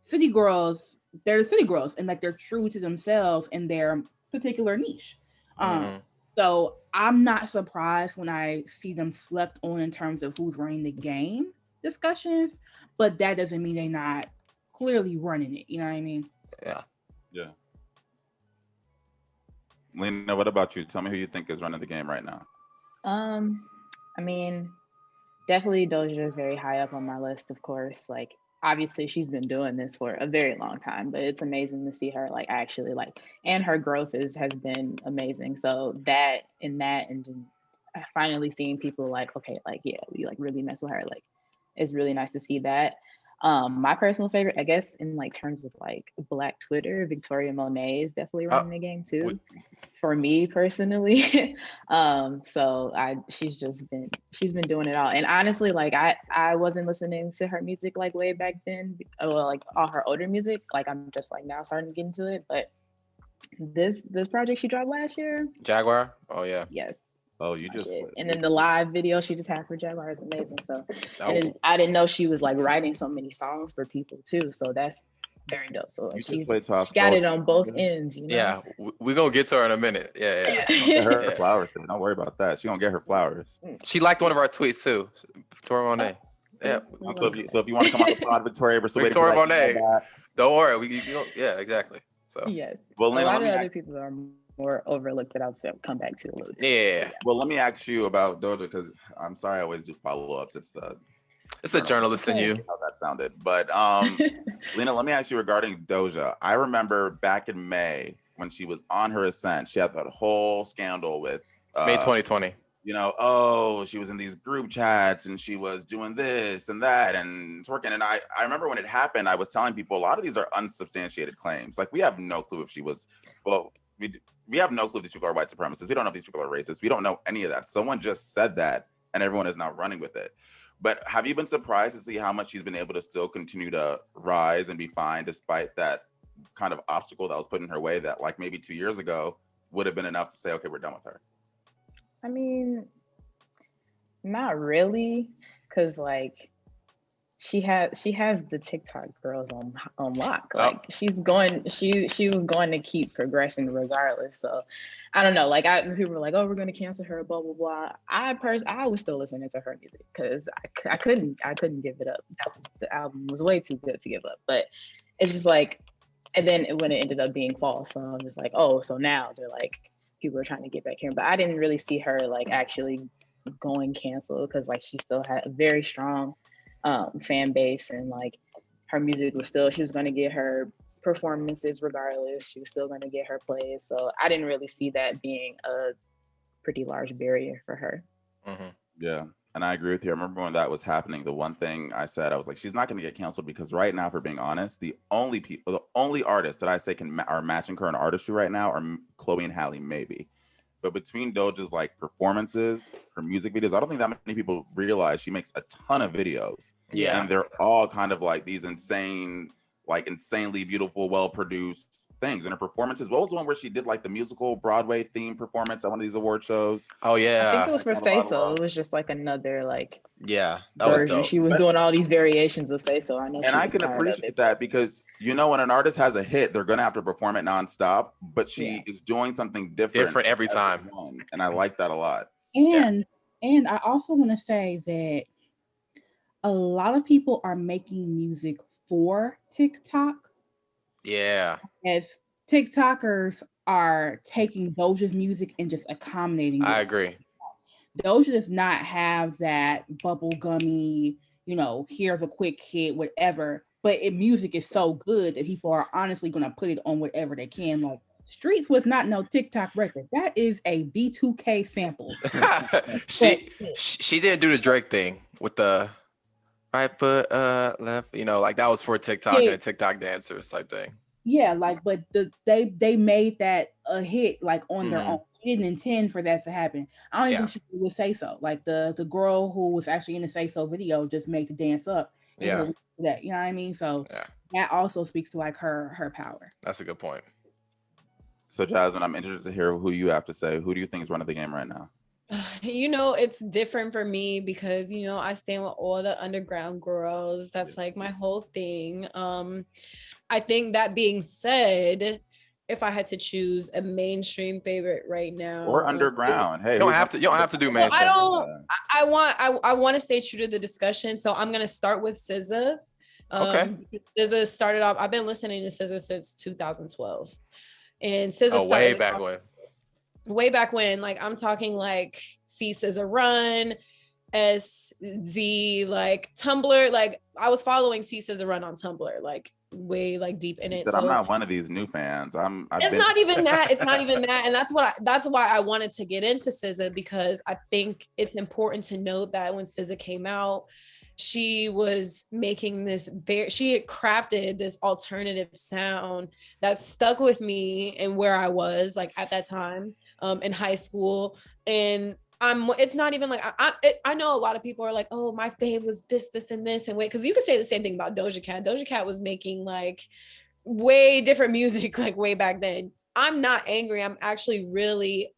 City girls, they're the city girls, and like they're true to themselves in their particular niche. Mhm. So I'm not surprised when I see them slept on in terms of who's running the game discussions, but that doesn't mean they're not clearly running it. You know what I mean? Yeah. Yeah. Lena, what about you? Tell me who you think is running the game right now. I mean, definitely Doja is very high up on my list, of course. Like, obviously she's been doing this for a very long time, but it's amazing to see her like actually like, and her growth has been amazing. So and then finally seeing people like, okay, like, yeah, we like really mess with her. Like, it's really nice to see that. My personal favorite, I guess, in like terms of like Black Twitter, Victoria Monet is definitely running the game too. For me personally. So she's been doing it all. And honestly, like I wasn't listening to her music like way back then, well, like all her older music. Like I'm just like now starting to get into it. But this project she dropped last year, Jaguar. Oh yeah. yes. Oh, you just Shit. And then the live video she just had for Jaguar is amazing. So Oh, I didn't know she was like writing so many songs for people too. So that's very dope. So like you she just wait till I got scroll it on both down. ends, you know? yeah. We're gonna get to her in a minute. Yeah. Get her Yeah. flowers. Don't worry about that. She gonna get her flowers. She liked one of our tweets too. Victoria Monet. Yeah. So if you want to come on the pod, Victoria, we're still waiting Victoria for that. Monet. Don't worry. We yeah, exactly. So Yes. Well, A Lena, lot of other people are more overlooked that I'll come back to a little bit. yeah. Well, let me ask you about Doja, because I'm sorry I always do follow-ups. It's a journalist in you. How that sounded. But Lena, let me ask you regarding Doja. I remember back in May when she was on her ascent, she had that whole scandal with May 2020. you know, she was in these group chats and she was doing this and that and twerking. And I remember when it happened, I was telling people a lot of these are unsubstantiated claims. Like we have no clue if she was, well, we have no clue if these people are white supremacists. We don't know if these people are racist. We don't know any of that. Someone just said that and everyone is now running with it. But have you been surprised to see how much she's been able to still continue to rise and be fine despite that kind of obstacle that was put in her way that like maybe 2 years ago would have been enough to say, okay, we're done with her? I mean, not really, because like she has the TikTok girls on lock. Like she was going to keep progressing regardless. So I don't know. Like people were like, oh, we're going to cancel her, blah blah blah. I was still listening to her music because I couldn't give it up. The album was way too good to give up. But it's just like, and then when it ended up being false, so I'm just like, oh, so now they're like people are trying to get back here. But I didn't really see her like actually going cancel because like she still had a very strong fan base, and like her music was still, she was going to get her performances regardless. She was still going to get her plays. So I didn't really see that being a pretty large barrier for her. Mm-hmm. Yeah. And I agree with you. I remember when that was happening, the one thing I said, I was like, she's not going to get canceled because right now, for being honest, the only artists that I say are matching her in artistry right now are Chloe and Halle, maybe. But between Doja's like performances, her music videos, I don't think that many people realize she makes a ton of videos. Yeah. And they're all kind of like these insanely beautiful, well-produced things. And her performances, what was the one where she did like the musical Broadway theme performance at one of these award shows? Oh yeah. I think it was for Say So. It was just like another like that version. was dope. She was doing all these variations of Say So. I know. And I can appreciate that because, you know, when an artist has a hit, they're going to have to perform it nonstop, but she is doing something different every time. And I like that a lot. And I also want to say that a lot of people are making music for TikTok. Yeah. As TikTokers are taking Doja's music and just accommodating it. I agree. Doja does not have that bubblegummy, you know, here's a quick hit, whatever. But music is so good that people are honestly going to put it on whatever they can. Like Streets was not no TikTok record. That is a B2K sample. she didn't do the Drake thing with the Right foot left, like that was for TikTok and TikTok dancers type thing. Yeah, like, but they made that a hit like on their own. She didn't intend for that to happen. I don't even think she would say so. Like the girl who was actually in the Say So video just made the dance up. Yeah. That, you know what I mean? So that also speaks to like her power. That's a good point. So Jasmyn, I'm interested to hear who you have to say. Who do you think is running the game right now? It's different for me because, I stand with all the underground girls. That's like my whole thing. I think that being said, if I had to choose a mainstream favorite right now or underground, hey, you don't have to do mainstream. I want to stay true to the discussion, so I'm gonna start with SZA. Okay. SZA started off. I've been listening to SZA since 2012, and SZA started way back when. Like I'm talking like See SZA Run, SZ, like Tumblr. Like I was following See SZA Run on Tumblr, like way like deep in it. So I'm not one of these new fans. It's not even that. It's not even that. And that's why I wanted to get into SZA, because I think it's important to note that when SZA came out, she was making she had crafted this alternative sound that stuck with me and where I was like at that time in high school. And it's not even like I know a lot of people are like, oh, my fave was this and this, and wait, because you could say the same thing about Doja Cat. Doja Cat was making like way different music like way back then. I'm not angry. I'm actually really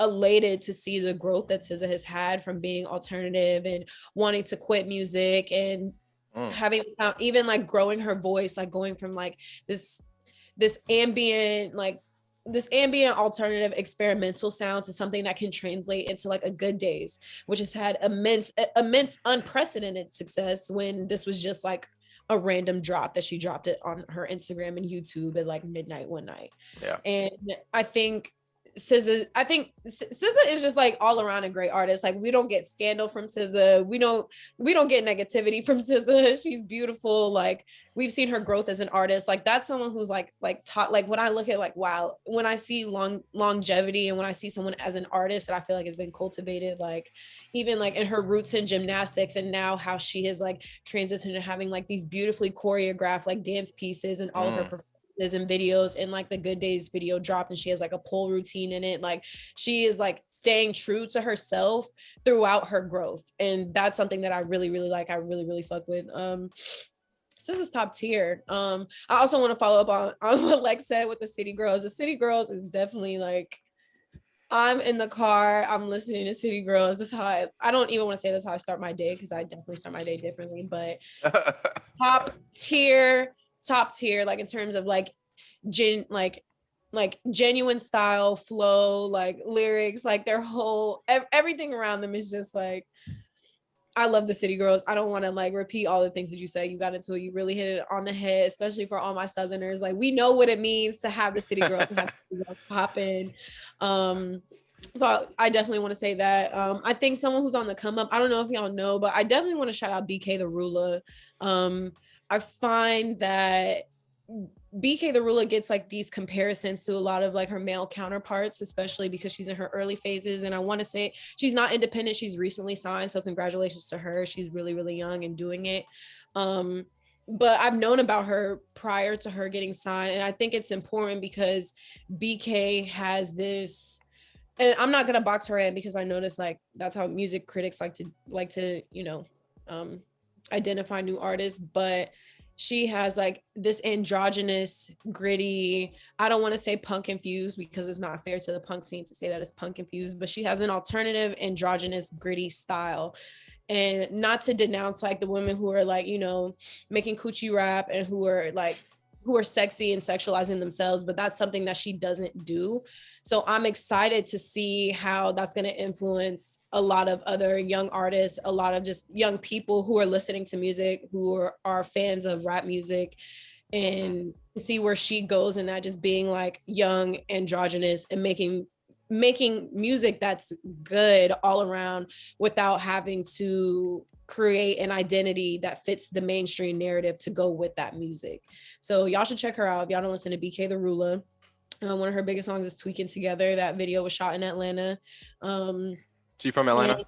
elated to see the growth that SZA has had from being alternative and wanting to quit music and having even like growing her voice, like going from like this ambient alternative experimental sound to something that can translate into like a Good Days, which has had immense unprecedented success, when this was just like a random drop that she dropped it on her Instagram and YouTube at like midnight one night. Yeah. And I think SZA is just like all around a great artist. Like we don't get scandal from SZA. We don't get negativity from SZA. She's beautiful. Like we've seen her growth as an artist. Like that's someone who's like taught, like when I look at like, wow, when I see longevity and when I see someone as an artist that I feel like has been cultivated, like even like in her roots in gymnastics, and now how she has like transitioned to having like these beautifully choreographed like dance pieces and all of her performances and videos, and like the Good Days video dropped and she has like a pole routine in it. Like she is like staying true to herself throughout her growth, and that's something that I really like. I really fuck with. SZA's top tier. I also want to follow up on what Lex said with the City Girls. The City Girls is definitely like, I'm in the car, I'm listening to City Girls. This is how I don't even want to say that's how I start my day, because I definitely start my day differently, but top tier, like in terms of like genuine style, flow, like lyrics, like their whole everything around them is just like, I love the City Girls. I don't want to like repeat all the things that you said. You got into it. You really hit it on the head, especially for all my Southerners. Like we know what it means to have the City Girls and have the City Girls pop in. So I definitely want to say that. I think someone who's on the come up, I don't know if y'all know, but I definitely want to shout out BK the Ruler. I find that BK the Ruler gets like these comparisons to a lot of like her male counterparts, especially because she's in her early phases. And I want to say she's not independent. She's recently signed. So congratulations to her. She's really young and doing it. But I've known about her prior to her getting signed. And I think it's important because BK has this, and I'm not going to box her in, because I notice like that's how music critics like to, identify new artists, but she has like this androgynous, gritty, I don't want to say punk infused, because it's not fair to the punk scene to say that it's punk infused, but she has an alternative, androgynous, gritty style. And not to denounce like the women who are like, making coochie rap and who are sexy and sexualizing themselves, but that's something that she doesn't do. So I'm excited to see how that's going to influence a lot of other young artists, a lot of just young people who are listening to music, who are fans of rap music, and to see where she goes in that, just being like young, androgynous, and making music that's good all around without having to create an identity that fits the mainstream narrative to go with that music. So y'all should check her out if y'all don't listen to BK the Ruler. One of her biggest songs is Tweaking Together. That video was shot in Atlanta. She from Atlanta?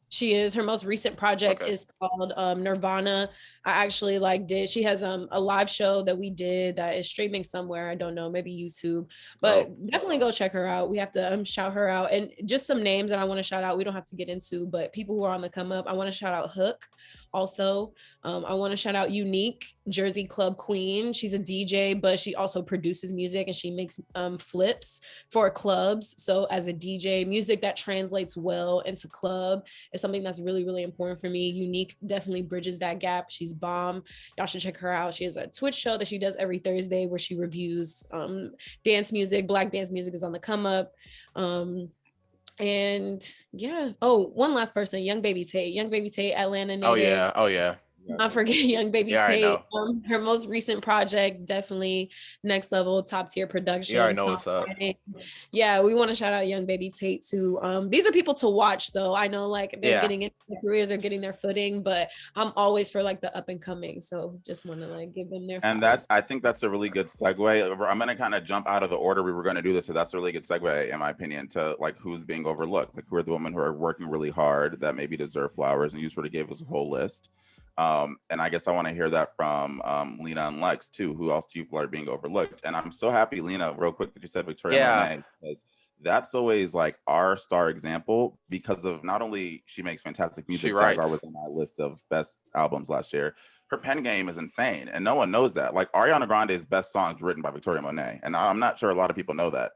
She is. Her most recent project is called Nirvana. I actually she has a live show that we did that is streaming somewhere. I don't know, maybe YouTube, but definitely go check her out. We have to shout her out. And just some names that I want to shout out. We don't have to get into, but people who are on the come up. I want to shout out Hook. Also, I want to shout out Unique, Jersey Club Queen. She's a DJ, but she also produces music and she makes flips for clubs. So as a DJ, music that translates well into club is something that's really, really important for me. Unique definitely bridges that gap. She's bomb. Y'all should check her out. She has a Twitch show that she does every Thursday where she reviews dance music. Black dance music is on the come up. And yeah. Oh, one last person, Young Baby Tate, Atlanta native. Oh yeah. Not forget Young Baby Tate. Her most recent project, definitely next level, top tier production. You already know what's up. Yeah, we want to shout out Young Baby Tate too. These are people to watch though. I know like they're getting into their careers, they're getting their footing, but I'm always for like the up and coming. So just want to like give them their. And I think that's a really good segue. I'm gonna kind of jump out of the order we were gonna do this, so that's a really good segue in my opinion to like who's being overlooked, like who are the women who are working really hard that maybe deserve flowers, and you sort of gave us a whole list. And I guess I want to hear that from Lena and Lex too, who else do you feel are being overlooked? And I'm so happy, Lena, real quick, that you said Victoria Monet, because that's always like our star example because of not only she makes fantastic music, Jaguar was on my list of best albums last year. Her pen game is insane, and no one knows that. Like Ariana Grande's best songs written by Victoria Monet, and I'm not sure a lot of people know that.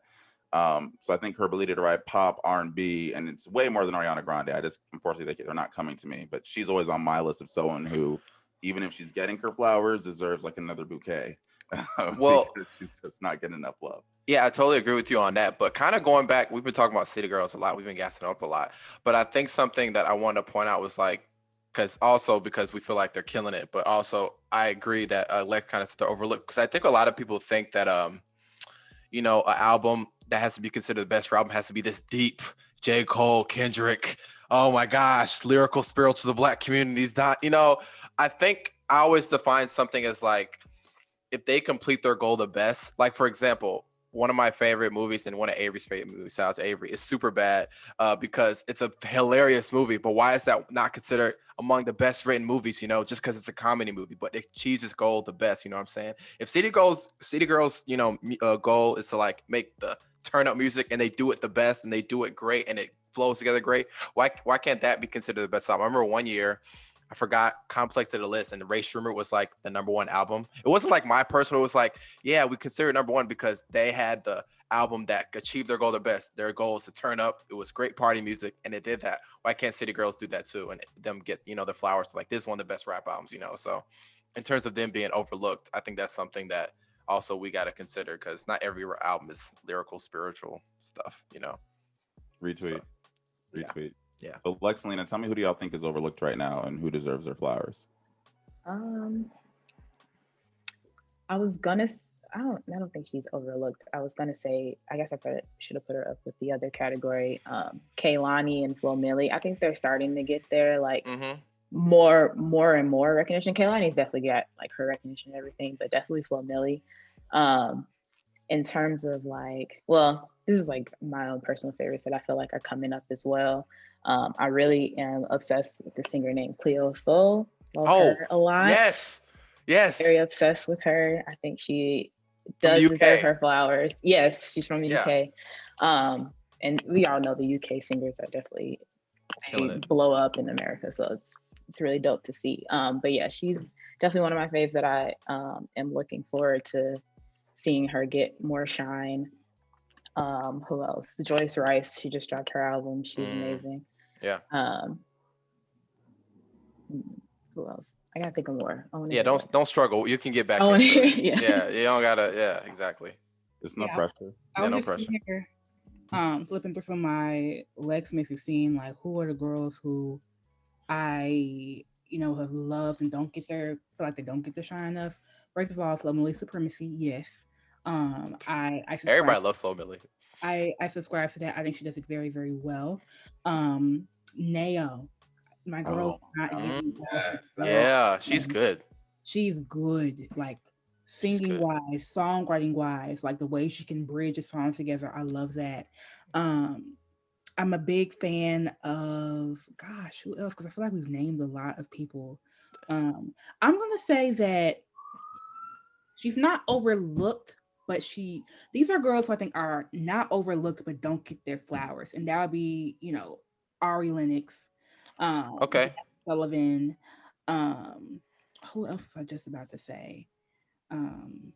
So I think her ability to write pop, R&B, and it's way more than Ariana Grande. I just, unfortunately, they're not coming to me, but she's always on my list of someone who, even if she's getting her flowers, deserves like another bouquet. Well, because she's just not getting enough love. Yeah, I totally agree with you on that. But kind of going back, we've been talking about City Girls a lot. We've been gassing up a lot. But I think something that I wanted to point out was like, because we feel like they're killing it, but also I agree that Lex kind of said they're overlooked, because I think a lot of people think that an album that has to be considered the best album has to be this deep J. Cole, Kendrick, oh my gosh, lyrical, spiritual to the Black community. Is not, I think I always define something as like, if they complete their goal the best, like for example, one of my favorite movies and one of Avery's favorite movies, shout out to Avery, is Superbad, because it's a hilarious movie. But why is that not considered among the best written movies? Just because it's a comedy movie, but it achieves its goal the best. You know what I'm saying? If City Girls, goal is to like make the turn up music, and they do it the best, and they do it great, and it flows together great. Why can't that be considered the best album? I remember one year, I forgot Complex to the list, and the Ray Shroomer was like the number one album. It wasn't like my personal, it was like, yeah, we consider it number one because they had the album that achieved their goal the best. Their goal is to turn up. It was great party music, and it did that. Why can't City Girls do that too? And them get, the flowers, like this is one of the best rap albums, So in terms of them being overlooked, I think that's something that also we got to consider, because not every album is lyrical, spiritual stuff, Retweet. Yeah. So Lex, Lena, tell me, who do y'all think is overlooked right now and who deserves their flowers? I don't think she's overlooked. I was gonna say, I guess I should have put her up with the other category. Kehlani and Flo Milli. I think they're starting to get there, like more and more recognition. Kehlani's definitely got like her recognition and everything, but definitely Flo Milli. In terms of like, well, this is like my own personal favorites that I feel like are coming up as well. I really am obsessed with the singer named Cleo Sol. Love her a lot. Yes. Very obsessed with her. I think she does deserve her flowers. Yes, she's from the UK. And we all know the UK singers are definitely blow up in America, so it's really dope to see. But yeah, she's definitely one of my faves that I am looking forward to seeing her get more shine. Who else? Joyce Rice, she just dropped her album. She's amazing. Yeah. Who else? I gotta think of more. Don't struggle. You can get back. You don't gotta. Yeah, exactly. There's no pressure. No pressure. Here, flipping through some of my Lex Mix 16, like who are the girls who I have loved and feel like they don't get to shine enough. First of all, Flo Milli Supremacy, yes. Everybody loves Flo Milli. I subscribe to that. I think she does it very, very well. Nao, my girl, she's good. She's good, like singing wise, songwriting wise, like the way she can bridge a song together. I love that. I'm a big fan of, gosh, who else? Because I feel like we've named a lot of people. I'm gonna say that she's not overlooked, but these are girls who I think are not overlooked but don't get their flowers, and that would be, Ari Lennox, Okay. Sullivan, um, who else was I just about to say? Um,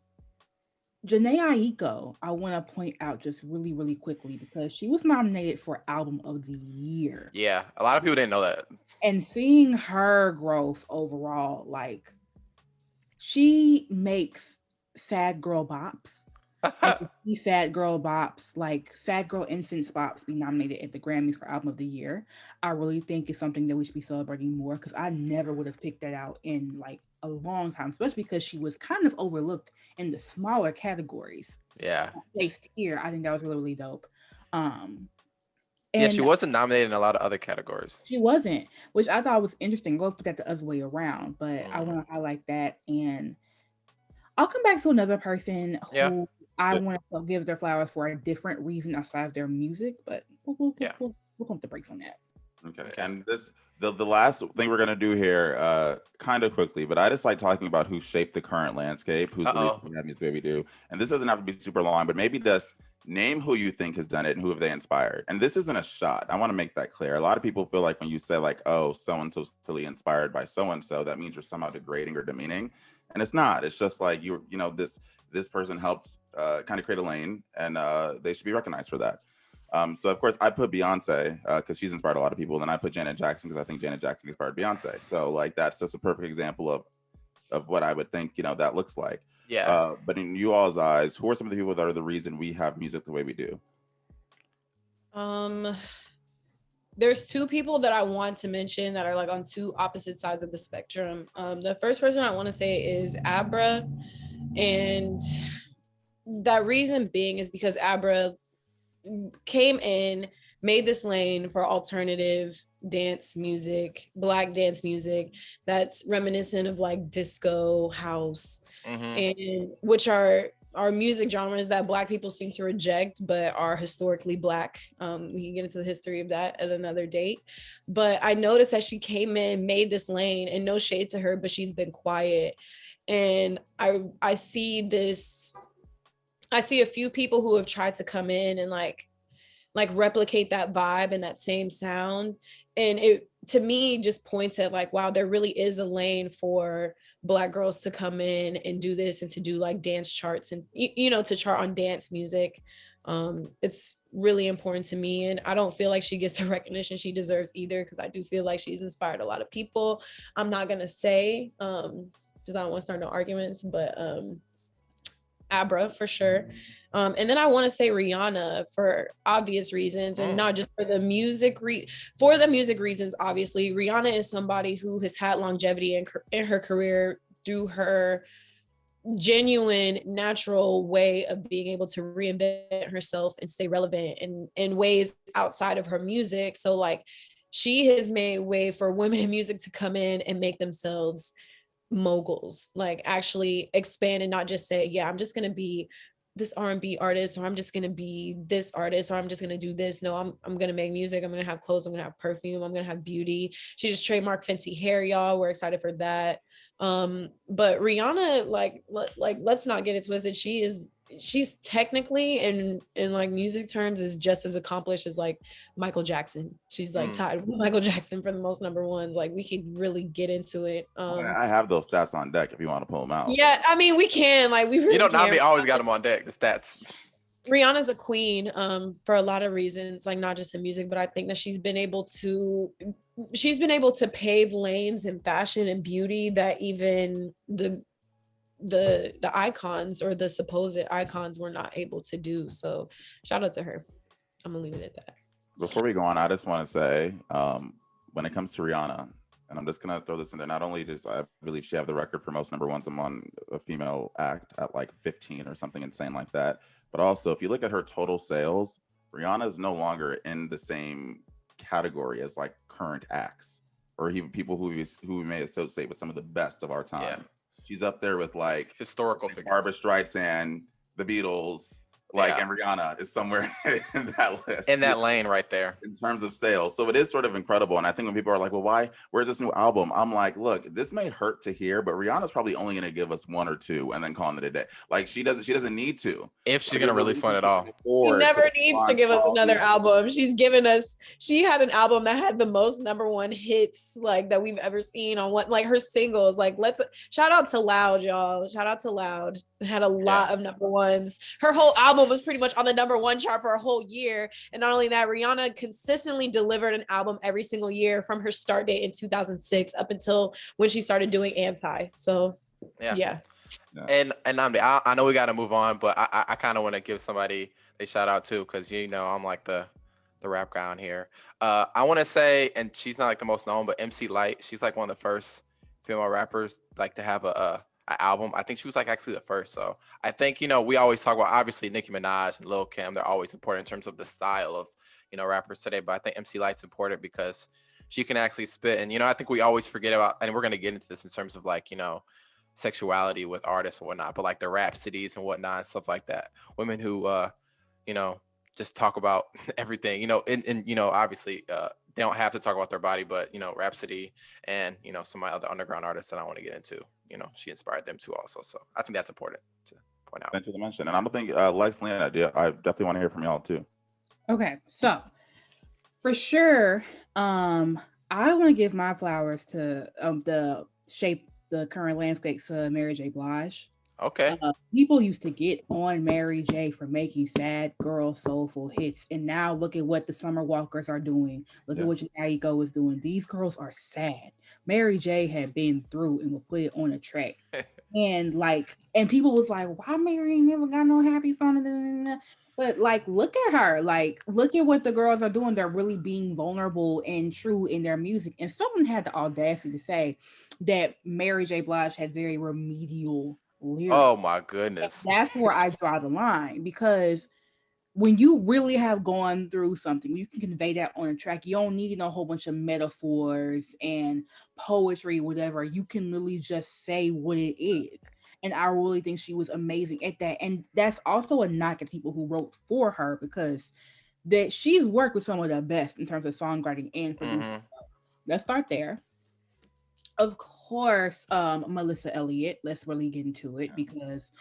Janae Aiko, I want to point out just really, really quickly because she was nominated for Album of the Year. Yeah, a lot of people didn't know that. And seeing her growth overall, like, she makes sad girl bops. And to see sad girl bops, like sad girl incense bops, be nominated at the Grammys for Album of the Year, I really think is something that we should be celebrating more, because I never would have picked that out in like a long time, especially because she was kind of overlooked in the smaller categories. Yeah. Placed here, I think that was really, really dope. Yeah, she wasn't nominated in a lot of other categories. She wasn't, which I thought was interesting. We'll put that the other way around, but I want to highlight that. And I'll come back to another person who I want to give their flowers for a different reason outside of their music, but we'll pump the brakes on that. Okay. And the last thing we're gonna do here, kind of quickly, but I just like talking about who shaped the current landscape, who's the reason we have music the way we do. And this doesn't have to be super long, but maybe just name who you think has done it and who have they inspired. And this isn't a shot. I want to make that clear. A lot of people feel like when you say like, oh, so and so's totally inspired by so and so, that means you're somehow degrading or demeaning. And it's not. It's just like this person helped kind of create a lane, and they should be recognized for that. So of course I put Beyonce because she's inspired a lot of people. Then I put Janet Jackson because I think Janet Jackson inspired Beyonce. So like that's just a perfect example of what I would think that looks like. Yeah. But in you all's eyes, who are some of the people that are the reason we have music the way we do? There's two people that I want to mention that are like on two opposite sides of the spectrum. The first person I want to say is Abra, and that reason being is because Abra came in, made this lane for alternative dance music, Black dance music that's reminiscent of like disco, house, and which are music genres that Black people seem to reject, but are historically Black. We can get into the history of that at another date. But I noticed that she came in, made this lane, and no shade to her, but she's been quiet. And I see a few people who have tried to come in and like replicate that vibe and that same sound. And it, to me, just points at like, wow, there really is a lane for Black girls to come in and do this and to do like dance charts and, to chart on dance music. It's really important to me. And I don't feel like she gets the recognition she deserves either, because I do feel like she's inspired a lot of people. I'm not going to say, because I don't want to start no arguments, but Abra for sure. And then I want to say Rihanna for obvious reasons, and not just for the music reasons. Obviously, Rihanna is somebody who has had longevity in her career through her genuine, natural way of being able to reinvent herself and stay relevant in ways outside of her music. So like, she has made way for women in music to come in and make themselves moguls, like actually expand and not just say, yeah, I'm just going to be this R&B artist, or I'm just going to be this artist, or I'm just going to do this. No, I'm going to make music. I'm going to have clothes. I'm going to have perfume. I'm going to have beauty. She just trademarked Fenty hair, y'all. We're excited for that. But Rihanna, like, let's not get it twisted. She's technically in like music terms is just as accomplished as like Michael Jackson. She's like tied with Michael Jackson for the most number ones. Like, we could really get into it. I have those stats on deck if you want to pull them out. Yeah, I mean, we can. Like, we really Nnamdi always got them on deck, the stats. Rihanna's a queen for a lot of reasons, like not just in music, but I think that she's been able to pave lanes in fashion and beauty that even the icons, or the supposed icons, were not able to do. So shout out to her. I'm gonna leave it at that. Before we go on, I just want to say, when it comes to Rihanna, and I'm just gonna throw this in there, not only does I believe she have the record for most number ones among a female act at like 15 or something insane like that, but also if you look at her total sales, Rihanna is no longer in the same category as like current acts or even people who we may associate with some of the best of our time. Yeah. She's up there with like historical figures. Barbra Streisand, the Beatles, Like, and Rihanna is somewhere in that list. In that lane right there. In terms of sales. So it is sort of incredible. And I think when people are like, well, where's this new album? I'm like, look, this may hurt to hear, but Rihanna's probably only going to give us one or two and then calling it a day. Like she doesn't need to. If she's going to release one at all. She never needs to give us another album. She had an album that had the most #1 hits like that we've ever seen on what, like her singles. Like shout out to Loud, y'all. Shout out to Loud. It had a lot of #1s. Her whole album was pretty much on the #1 chart for a whole year. And not only that, Rihanna consistently delivered an album every single year from her start date in 2006 up until when she started doing Anti. So yeah. And Nnamdi, I know we got to move on, but I kind of want to give somebody a shout out too, because I'm like the rap guy on here. I want to say, and she's not like the most known, but MC Lyte, she's like one of the first female rappers like to have a album. I think she was like actually the first. So I think, we always talk about obviously Nicki Minaj and Lil Kim. They're always important in terms of the style of, rappers today. But I think MC Lyte's important because she can actually spit. And, I think we always forget about, and we're going to get into this in terms of like, sexuality with artists and whatnot, but like the rhapsodies and whatnot and stuff like that. Women who, just talk about everything, and obviously they don't have to talk about their body, but, Rhapsody and, some of my other underground artists that I want to get into, she inspired them too also. So I think that's important to point out. Thank you for the mention. And I don't think Lex, Lena, I definitely want to hear from y'all too. Okay. So for sure, I want to give my flowers to the shape the current landscape to Mary J. Blige. Okay. People used to get on Mary J. for making sad girl soulful hits, and now look at what the Summer Walkers are doing. Look at what Janae Go is doing. These girls are sad. Mary J. had been through and would put it on a track, and people was like, "Why Mary ain't never got no happy song?" But look at her. Look at what the girls are doing. They're really being vulnerable and true in their music. And someone had the audacity to say that Mary J. Blige had very remedial lyrics. Oh my goodness. That's where I draw the line, because when you really have gone through something, you can convey that on a track. You don't need a whole bunch of metaphors and poetry, whatever. You can really just say what it is. And I really think she was amazing at that. And that's also a knock at people who wrote for her, because that she's worked with some of the best in terms of songwriting and producing. Mm-hmm. Let's start there. Of course, Melissa Elliott. Let's really get into it, because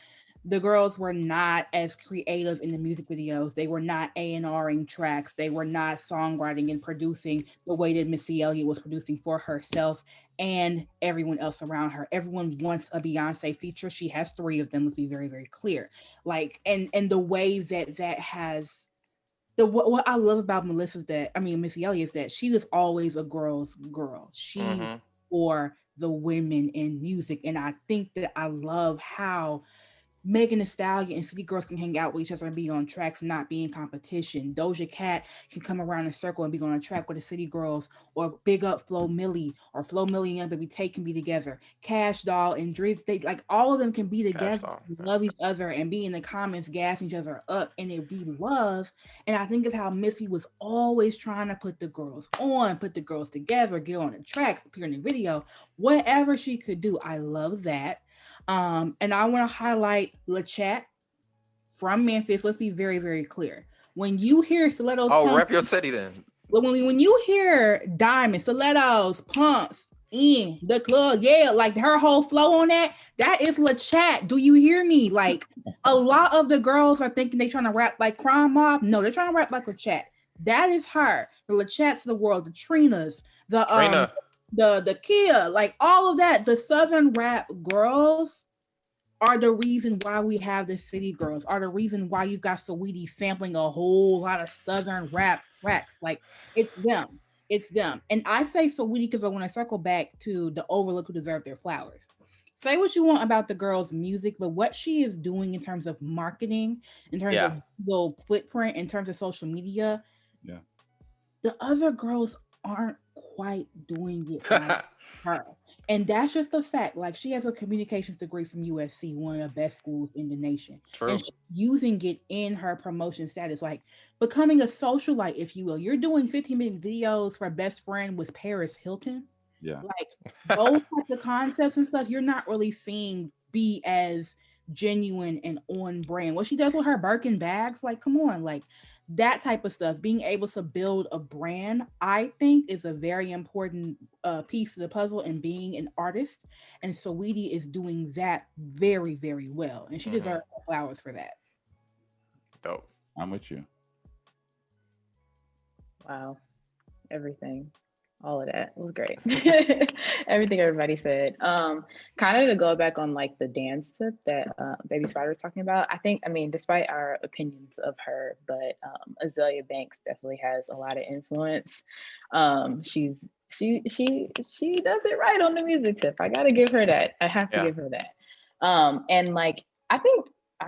the girls were not as creative in the music videos. They were not A&Ring tracks. They were not songwriting and producing the way that Missy Elliott was producing for herself and everyone else around her. Everyone wants a Beyonce feature. She has 3 of them. Let's be very, very clear. And the way that has what I love about Missy Elliott is that she was always a girl's girl. She for the women in music, and I think that I love how Megan Thee Stallion and City Girls can hang out with each other and be on tracks, not be in competition. Doja Cat can come around in a circle and be on a track with the City Girls, or big up Flo Milli, or Flo Milli and Young Baby Tate can be together. Cash Doll and Drizzy, they all of them can be together, love each other, and be in the comments gassing each other up, and it be love. And I think of how Missy was always trying to put the girls on, put the girls together, get on a track, appear in a video, whatever she could do. I love that. And I want to highlight LaChat from Memphis. Let's be very, very clear. When you hear stilettos, rep your city then. When you hear diamonds, stilettos, pumps in the club, her whole flow on that is LaChat. Do you hear me? A lot of the girls are thinking they trying to rap like Crime Mob. No, they're trying to rap like LaChat. That is her. The LaChats of the world, the Trinas, the Kia, all of that. The Southern rap girls are the reason why we have the City Girls, are the reason why you've got Saweetie sampling a whole lot of Southern rap tracks. It's them. And I say Saweetie because I want to circle back to the overlooked who deserve their flowers. Say what you want about the girl's music, but what she is doing in terms of marketing, in terms of the footprint, in terms of social media, the other girls aren't quite doing it like her. And that's just a fact. She has a communications degree from USC, one of the best schools in the nation. True. And she's using it in her promotion status, becoming a socialite, if you will. You're doing 15-minute videos for Best Friend with Paris Hilton. Yeah. Those types of concepts and stuff, you're not really seeing be as genuine and on brand. What she does with her Birkin bags, like, come on, like that type of stuff. Being able to build a brand, I think, is a very important piece of the puzzle in being an artist. And Saweetie is doing that very, very well, and she deserves flowers for that. Dope. I'm with you. Wow. Everything. All of that was great. Everything everybody said. Kind of to go back on like the dance tip that Baby Spider was talking about. I mean, despite our opinions of her, but Azalea Banks definitely has a lot of influence. She does it right on the music tip. I gotta give her that. I have to give her that. And like I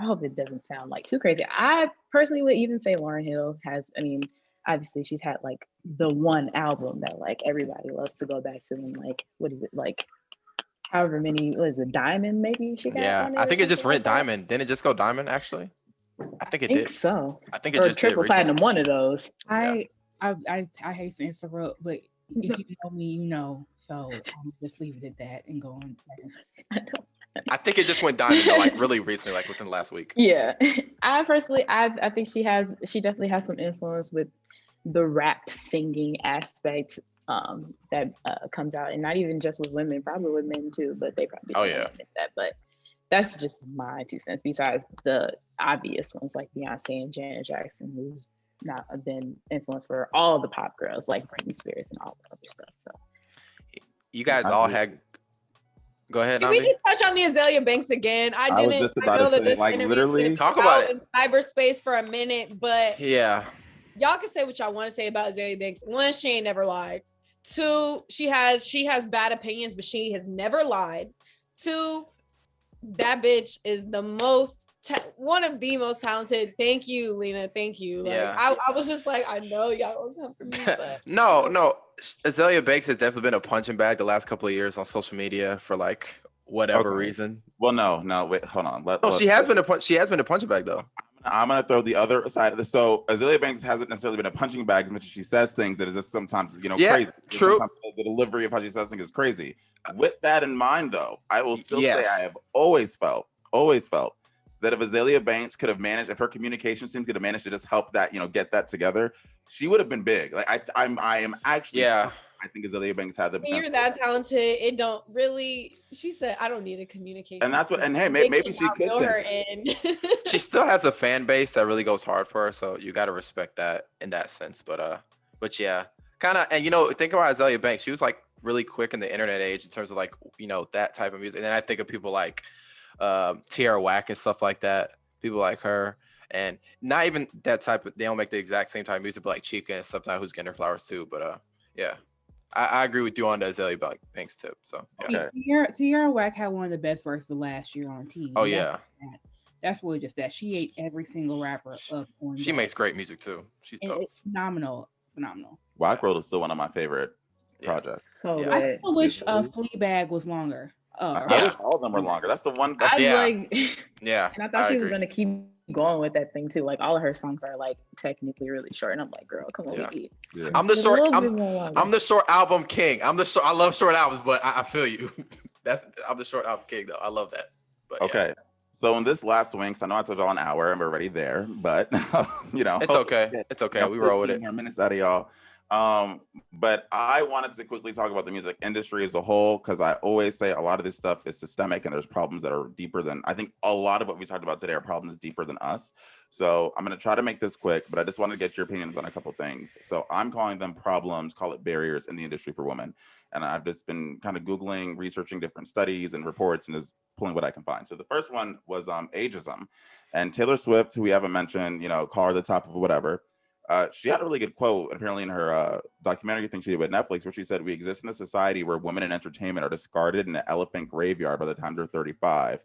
hope it doesn't sound like too crazy. I personally would even say Lauryn Hill has, I mean, obviously she's had like the one album that like everybody loves to go back to, and like what is it, like however many, what is it, Diamond maybe she got on it, I think it just like went Diamond. Didn't it just go Diamond actually? I think it did. So I think it or just triple did platinum, one of those. I hate to interrupt, but if you know me, you know. So I'm just leave it at that and go on. I think it just went Diamond though, like really recently, like within the last week. Yeah, I personally, I think she definitely has some influence with the rap singing aspect that comes out, and not even just with women, probably with men too, but they probably don't admit that. But that's just my 2 cents. Besides the obvious ones like Beyonce and Janet Jackson, who's not been influenced for all the pop girls like Britney Spears and all the other stuff. So you guys all had. Go ahead. Can we just touch on the Azalea Banks again? I was just about to say, like, literally talk about it in cyberspace for a minute, but yeah, y'all can say what y'all want to say about Azalea Banks. One, she ain't never lied. Two, she has bad opinions, but she has never lied. Two, that bitch is the most one of the most talented. Thank you, Lena. Thank you. Like, I was just like, I know y'all won't come for me, but no. Azalea Banks has definitely been a punching bag the last couple of years on social media for like whatever reason. Well, no, wait, hold on. She has been a punching bag though. I'm gonna throw the other side of this. So Azalea Banks hasn't necessarily been a punching bag as much as she says things that is just sometimes, crazy. True. Sometimes the delivery of how she says things is crazy. With that in mind, though, I will still say I have always felt that if Azalea Banks could have managed, if her communication team could have managed to just help that, get that together, she would have been big. Like I am actually. I think Azalea Banks had the potential. You're that talented. It don't really. She said, "I don't need a communication." And that's what. And hey, maybe she could say. She still has a fan base that really goes hard for her, so you got to respect that in that sense. But yeah, kind of. And think about Azalea Banks. She was like really quick in the internet age in terms of like that type of music. And then I think of people like Tierra Whack and stuff like that. People like her. And not even that type of. They don't make the exact same type of music, but like Chica and stuff who's getting her flowers too. But yeah. I agree with you on the Azalea Banks tip. So yeah. Tierra Whack had one of the best verses last year on TV. Oh yeah, that's really just that. She ate every single rapper up on. She makes great music too. She's dope. Phenomenal. Whack World is still one of my favorite projects. So I still wish Fleabag was longer. I wish all of them were longer. That's the one. And I thought she was agree. gonna keep going with that thing too. Like all of her songs are like technically really short, and I'm like, girl, come on, Yeah. I'm the short album king. I love short albums, but I feel you. I'm the short album king though. I love that. But, okay. So in this last Winks, I know I told y'all an hour and we're already there, but it's okay. It's okay. We roll with it. More minutes out of y'all. But I wanted to quickly talk about the music industry as a whole, because I always say a lot of this stuff is systemic and there's problems that are deeper than, I think a lot of what we talked about today are problems deeper than us. So I'm going to try to make this quick, but I just want to get your opinions on a couple things. So I'm calling them problems, call it barriers in the industry for women. And I've just been kind of Googling, researching different studies and reports and just pulling what I can find. So the first one was ageism. And Taylor Swift, who we haven't mentioned, call her the top of whatever. She had a really good quote, apparently, in her documentary thing she did with Netflix, where she said, "We exist in a society where women in entertainment are discarded in an elephant graveyard by the time they're 35.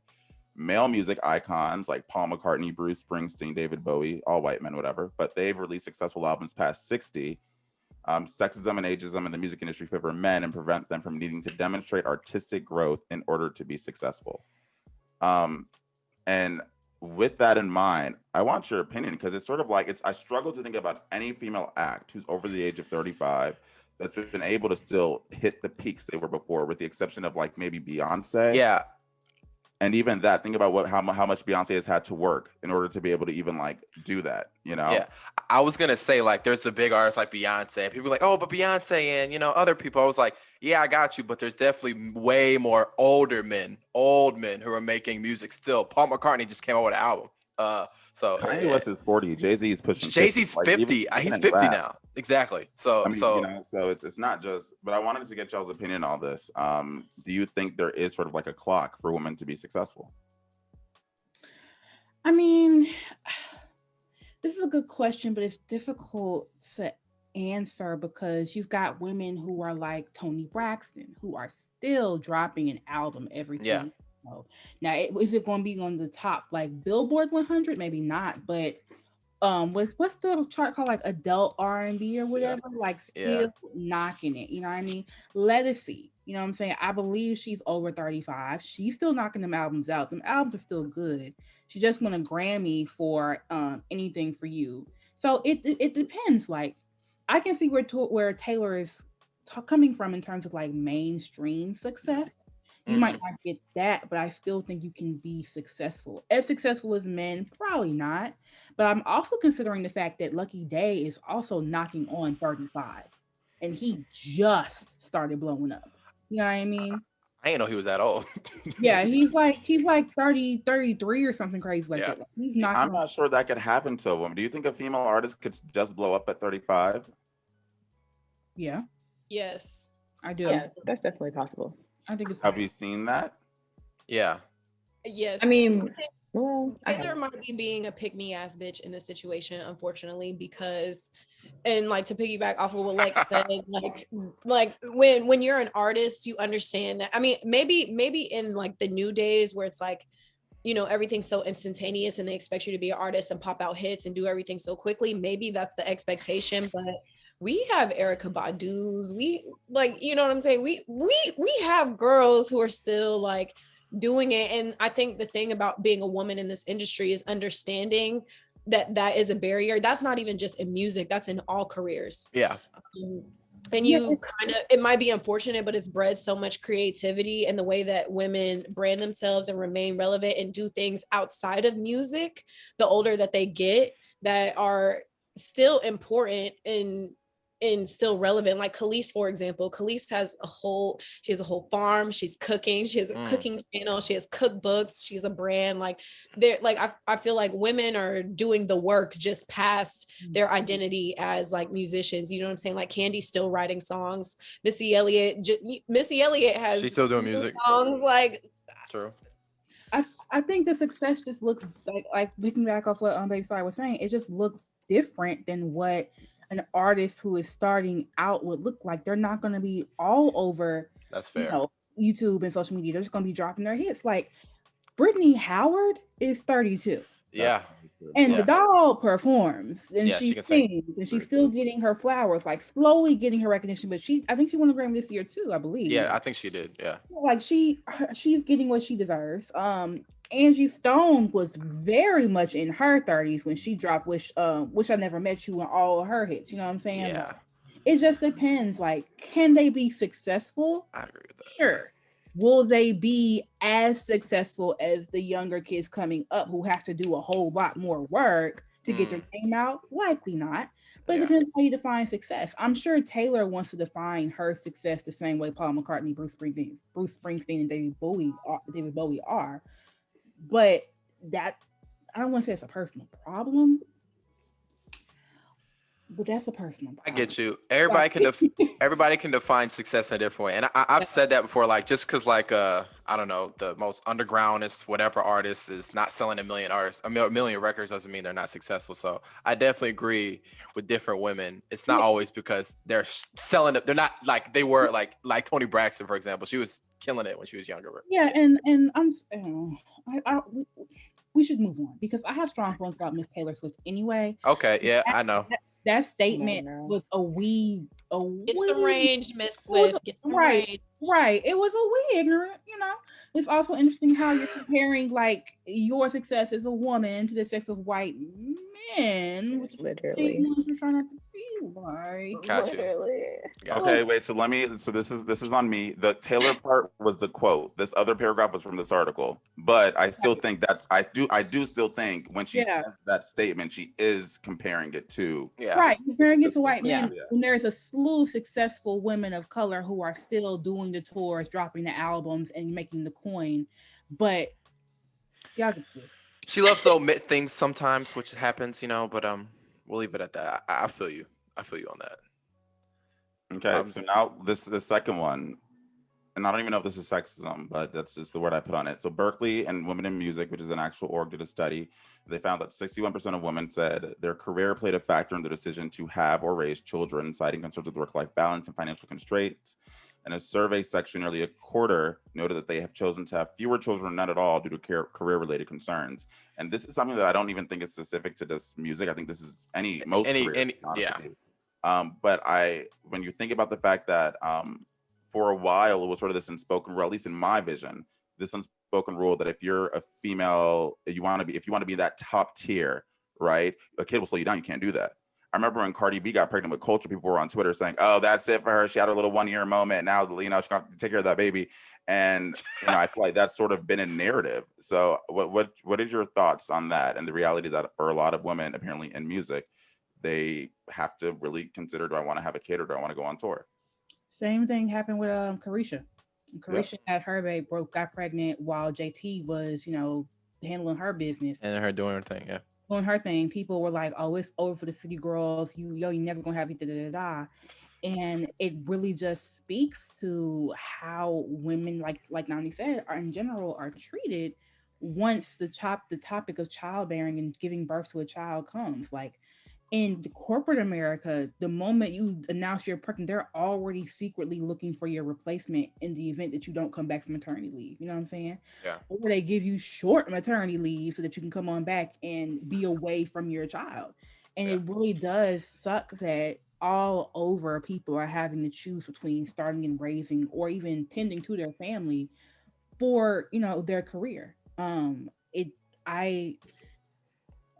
Male music icons like Paul McCartney, Bruce Springsteen, David Bowie, all white men, whatever, but they've released successful albums past 60. Sexism and ageism in the music industry favor men and prevent them from needing to demonstrate artistic growth in order to be successful." And with that in mind, I want your opinion, because it's sort of like I struggle to think about any female act who's over the age of 35 that's been able to still hit the peaks they were before, with the exception of like maybe Beyonce. Yeah. And even that, think about how much Beyonce has had to work in order to be able to even like do that, you know? Yeah. I was gonna say, like, there's a big artist like Beyonce, and people are like, oh, but Beyonce and, you know, other people. I was like, yeah, I got you, but there's definitely way more old men who are making music still. Paul McCartney just came out with an album. So Kanye West is 40. Jay-Z is pushing 50. Jay-Z's 50. He's 50 rap. now. Exactly. So I mean, you know, so it's not just, but I wanted to get y'all's opinion on this. Do you think there is sort of like a clock for women to be successful? I mean, this is a good question, but it's difficult to answer because you've got women who are like Toni Braxton, who are still dropping an album every 2 weeks. Now, is it going to be on the top like Billboard 100? Maybe not, but what's the chart called, like adult R&B or whatever, like still knocking it, you know what I mean? Lettucey, you know what I'm saying? I believe she's over 35. She's still knocking them albums out. Them albums are still good. She just won a Grammy for Anything for You. So it depends. Like, I can see where Taylor is coming from in terms of like mainstream success. You might not get that, but I still think you can be successful. As successful as men, probably not. But I'm also considering the fact that Lucky Day is also knocking on 35. And he just started blowing up. You know what I mean? I didn't know he was that old. Yeah, he's like 30, 33 or something crazy like that. He's knocking I'm not sure that could happen to a woman. Do you think a female artist could just blow up at 35? Yeah. Yes. I do. Yeah, that's definitely possible. I think it's Have you seen that? Yeah. Yes. I mean, well, Taylor might be being a pick-me ass bitch in this situation, unfortunately, because, and like to piggyback off of what Lex said, like when you're an artist, you understand that. I mean, maybe in like the new days where it's like, you know, everything's so instantaneous and they expect you to be an artist and pop out hits and do everything so quickly. Maybe that's the expectation, but we have Erykah Badu's, we like, you know what I'm saying? We have girls who are still like doing it. And I think the thing about being a woman in this industry is understanding that is a barrier. That's not even just in music, that's in all careers. Yeah. And you kind of, it might be unfortunate, but it's bred so much creativity and the way that women brand themselves and remain relevant and do things outside of music, the older that they get, that are still important and still relevant. Like Khalees, for example. Khalees has a whole farm, she's cooking, she has a cooking channel, she has cookbooks, she's a brand. Like they're like, I feel like women are doing the work just past their identity as like musicians, you know what I'm saying? Like Candy's still writing songs, Missy Elliott has, she's still doing music songs. Like, true. I think the success just looks like picking back off what Baby Star was saying, it just looks different than what an artist who is starting out would look like. They're not going to be all over, that's fair, you know, YouTube and social media. They're just going to be dropping their hits. Like Brittany Howard is 32. Yeah. And the dog performs and she sings and she's still getting her flowers, like slowly getting her recognition. But I think she won a Grammy this year too, I believe. Yeah, I think she did. Yeah. Like she's getting what she deserves. Angie Stone was very much in her 30s when she dropped Wish I Never Met You and all of her hits. You know what I'm saying? Yeah. Like, it just depends. Like, can they be successful? I agree with that. Sure. Will they be as successful as the younger kids coming up who have to do a whole lot more work to get their name out? Likely not. But it depends how you define success. I'm sure Taylor wants to define her success the same way Paul McCartney, Bruce Springsteen, and David Bowie are. But that, I don't want to say it's a personal problem, but that's a personal problem. I get you. Everybody can define success in a different way. And I've said that before, like, just because, like, I don't know, the most undergroundest whatever artist is not selling a million records doesn't mean they're not successful. So I definitely agree with different women. It's not always because they're selling it. They're not like they were like Toni Braxton, for example. She was killing it when she was younger. Yeah, and we should move on because I have strong feelings about Miss Taylor Swift anyway. Okay, yeah, I know. That statement was get some range, Miss Swift. Get some range. Right. It was a wee ignorant, you know. It's also interesting how you're comparing like your success as a woman to the success of white men, which literally you're trying to, Like, Got you. Literally. Got Okay, wait. So this is on me. The Taylor part was the quote. This other paragraph was from this article. But I still think I do still think when she Yeah. says that statement, she is comparing it to. Yeah. right, comparing it to white Yeah. men, when there's a slew of successful women of color who are still doing the tours, dropping the albums, and making the coin, but y'all get this. She loves to omit things sometimes, which happens, but we'll leave it at that. I feel you. I feel you on that. Okay, so now this is the second one. And I don't even know if this is sexism, but that's just the word I put on it. So Berkeley and Women in Music, which is an actual org, did a study. They found that 61% of women said their career played a factor in the decision to have or raise children, citing concerns with work-life balance and financial constraints. In a survey section, nearly a quarter noted that they have chosen to have fewer children, not at all, due to career-related concerns. And this is something that I don't even think is specific to this music. I think this is most careers, honestly. But when you think about the fact that for a while, it was sort of this unspoken rule, at least in my vision, this unspoken rule that if you're a female, if you want to be that top tier, right? A kid will slow you down. You can't do that. I remember when Cardi B got pregnant with Culture, people were on Twitter saying, "Oh, that's it for her. She had her little 1 year moment. Now, she's gonna take care of that baby." And I feel like that's sort of been a narrative. So, what is your thoughts on that? And the reality that for a lot of women, apparently in music, they have to really consider: do I want to have a kid or do I want to go on tour? Same thing happened with Carisha. Carisha had her baby, got pregnant while JT was, handling her business and her doing her thing. Yeah, doing her thing. People were like, "Oh, it's over for the city girls. You never gonna have it." Da, da, da, da. And it really just speaks to how women, like Nnamdi said, are in general are treated once the topic of childbearing and giving birth to a child comes. Like in the corporate America, the moment you announce you're pregnant, they're already secretly looking for your replacement in the event that you don't come back from maternity leave. You know what I'm saying? Yeah. Or they give you short maternity leave so that you can come on back and be away from your child. And it really does suck that all over people are having to choose between starting and raising or even tending to their family for, their career. I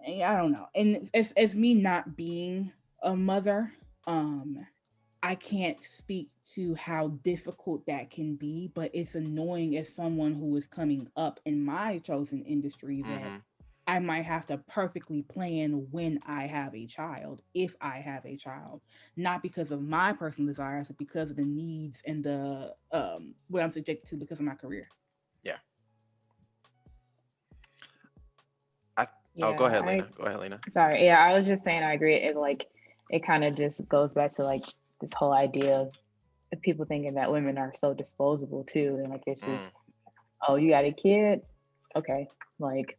don't know. And as me not being a mother, I can't speak to how difficult that can be, but it's annoying as someone who is coming up in my chosen industry that I might have to perfectly plan when I have a child, if I have a child, not because of my personal desires, but because of the needs and the what I'm subjected to because of my career. Yeah. Go ahead, Lena. Sorry. Yeah, I was just saying I agree. It kind of just goes back to this whole idea of people thinking that women are so disposable too. And it's just, oh, you got a kid? Okay.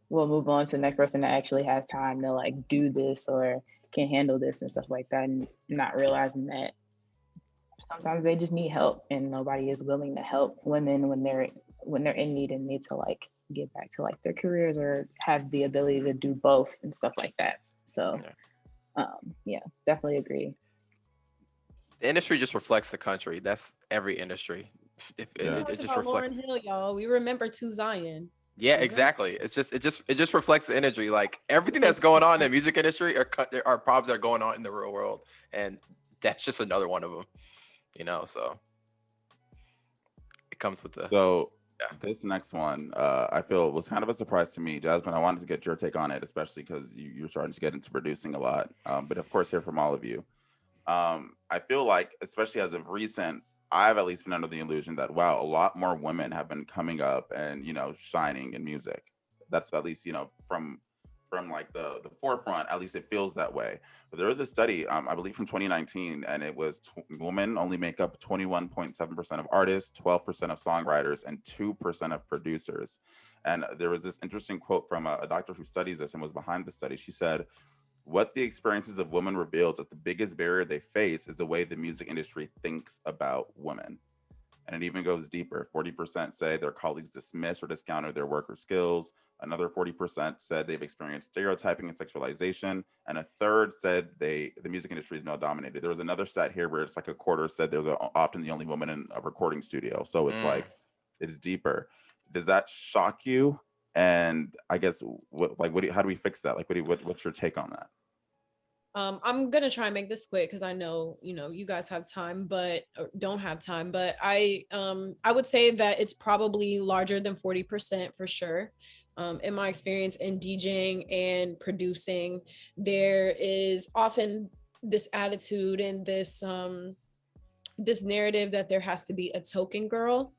We'll move on to the next person that actually has time to do this or can handle this and stuff like that. And not realizing that sometimes they just need help and nobody is willing to help women when they're in need and need to get back to their careers or have the ability to do both and stuff like that. So definitely agree. The industry just reflects the country. That's every industry. It just reflects. Lauryn Hill, y'all. We remember To Zion. Yeah, exactly. It just reflects the energy. Everything that's going on in the music industry are problems that are going on in the real world, and that's just another one of them. So it comes with the. So this next one, I feel was kind of a surprise to me, Jasmyn. I wanted to get your take on it, especially because you're starting to get into producing a lot. But of course, hear from all of you. I feel like, especially as of recent, I've at least been under the illusion that, wow, a lot more women have been coming up and, shining in music. That's at least, from the forefront, at least it feels that way. But there was a study, I believe from 2019, and it was women only make up 21.7% of artists, 12% of songwriters, and 2% of producers. And there was this interesting quote from a doctor who studies this and was behind the study. She said, "What the experiences of women reveals that the biggest barrier they face is the way the music industry thinks about women." And it even goes deeper. 40% say their colleagues dismiss or discount their work or skills. Another 40% said they've experienced stereotyping and sexualization. And a third said the music industry is male dominated. There was another stat here where it's a quarter said they're often the only woman in a recording studio. So it's it's deeper. Does that shock you? And I guess how do we fix that? What's your take on that? I'm gonna try and make this quick because I know you guys have time, but or don't have time. But I would say that it's probably larger than 40% for sure. In my experience in DJing and producing, there is often this attitude and this narrative that there has to be a token girl,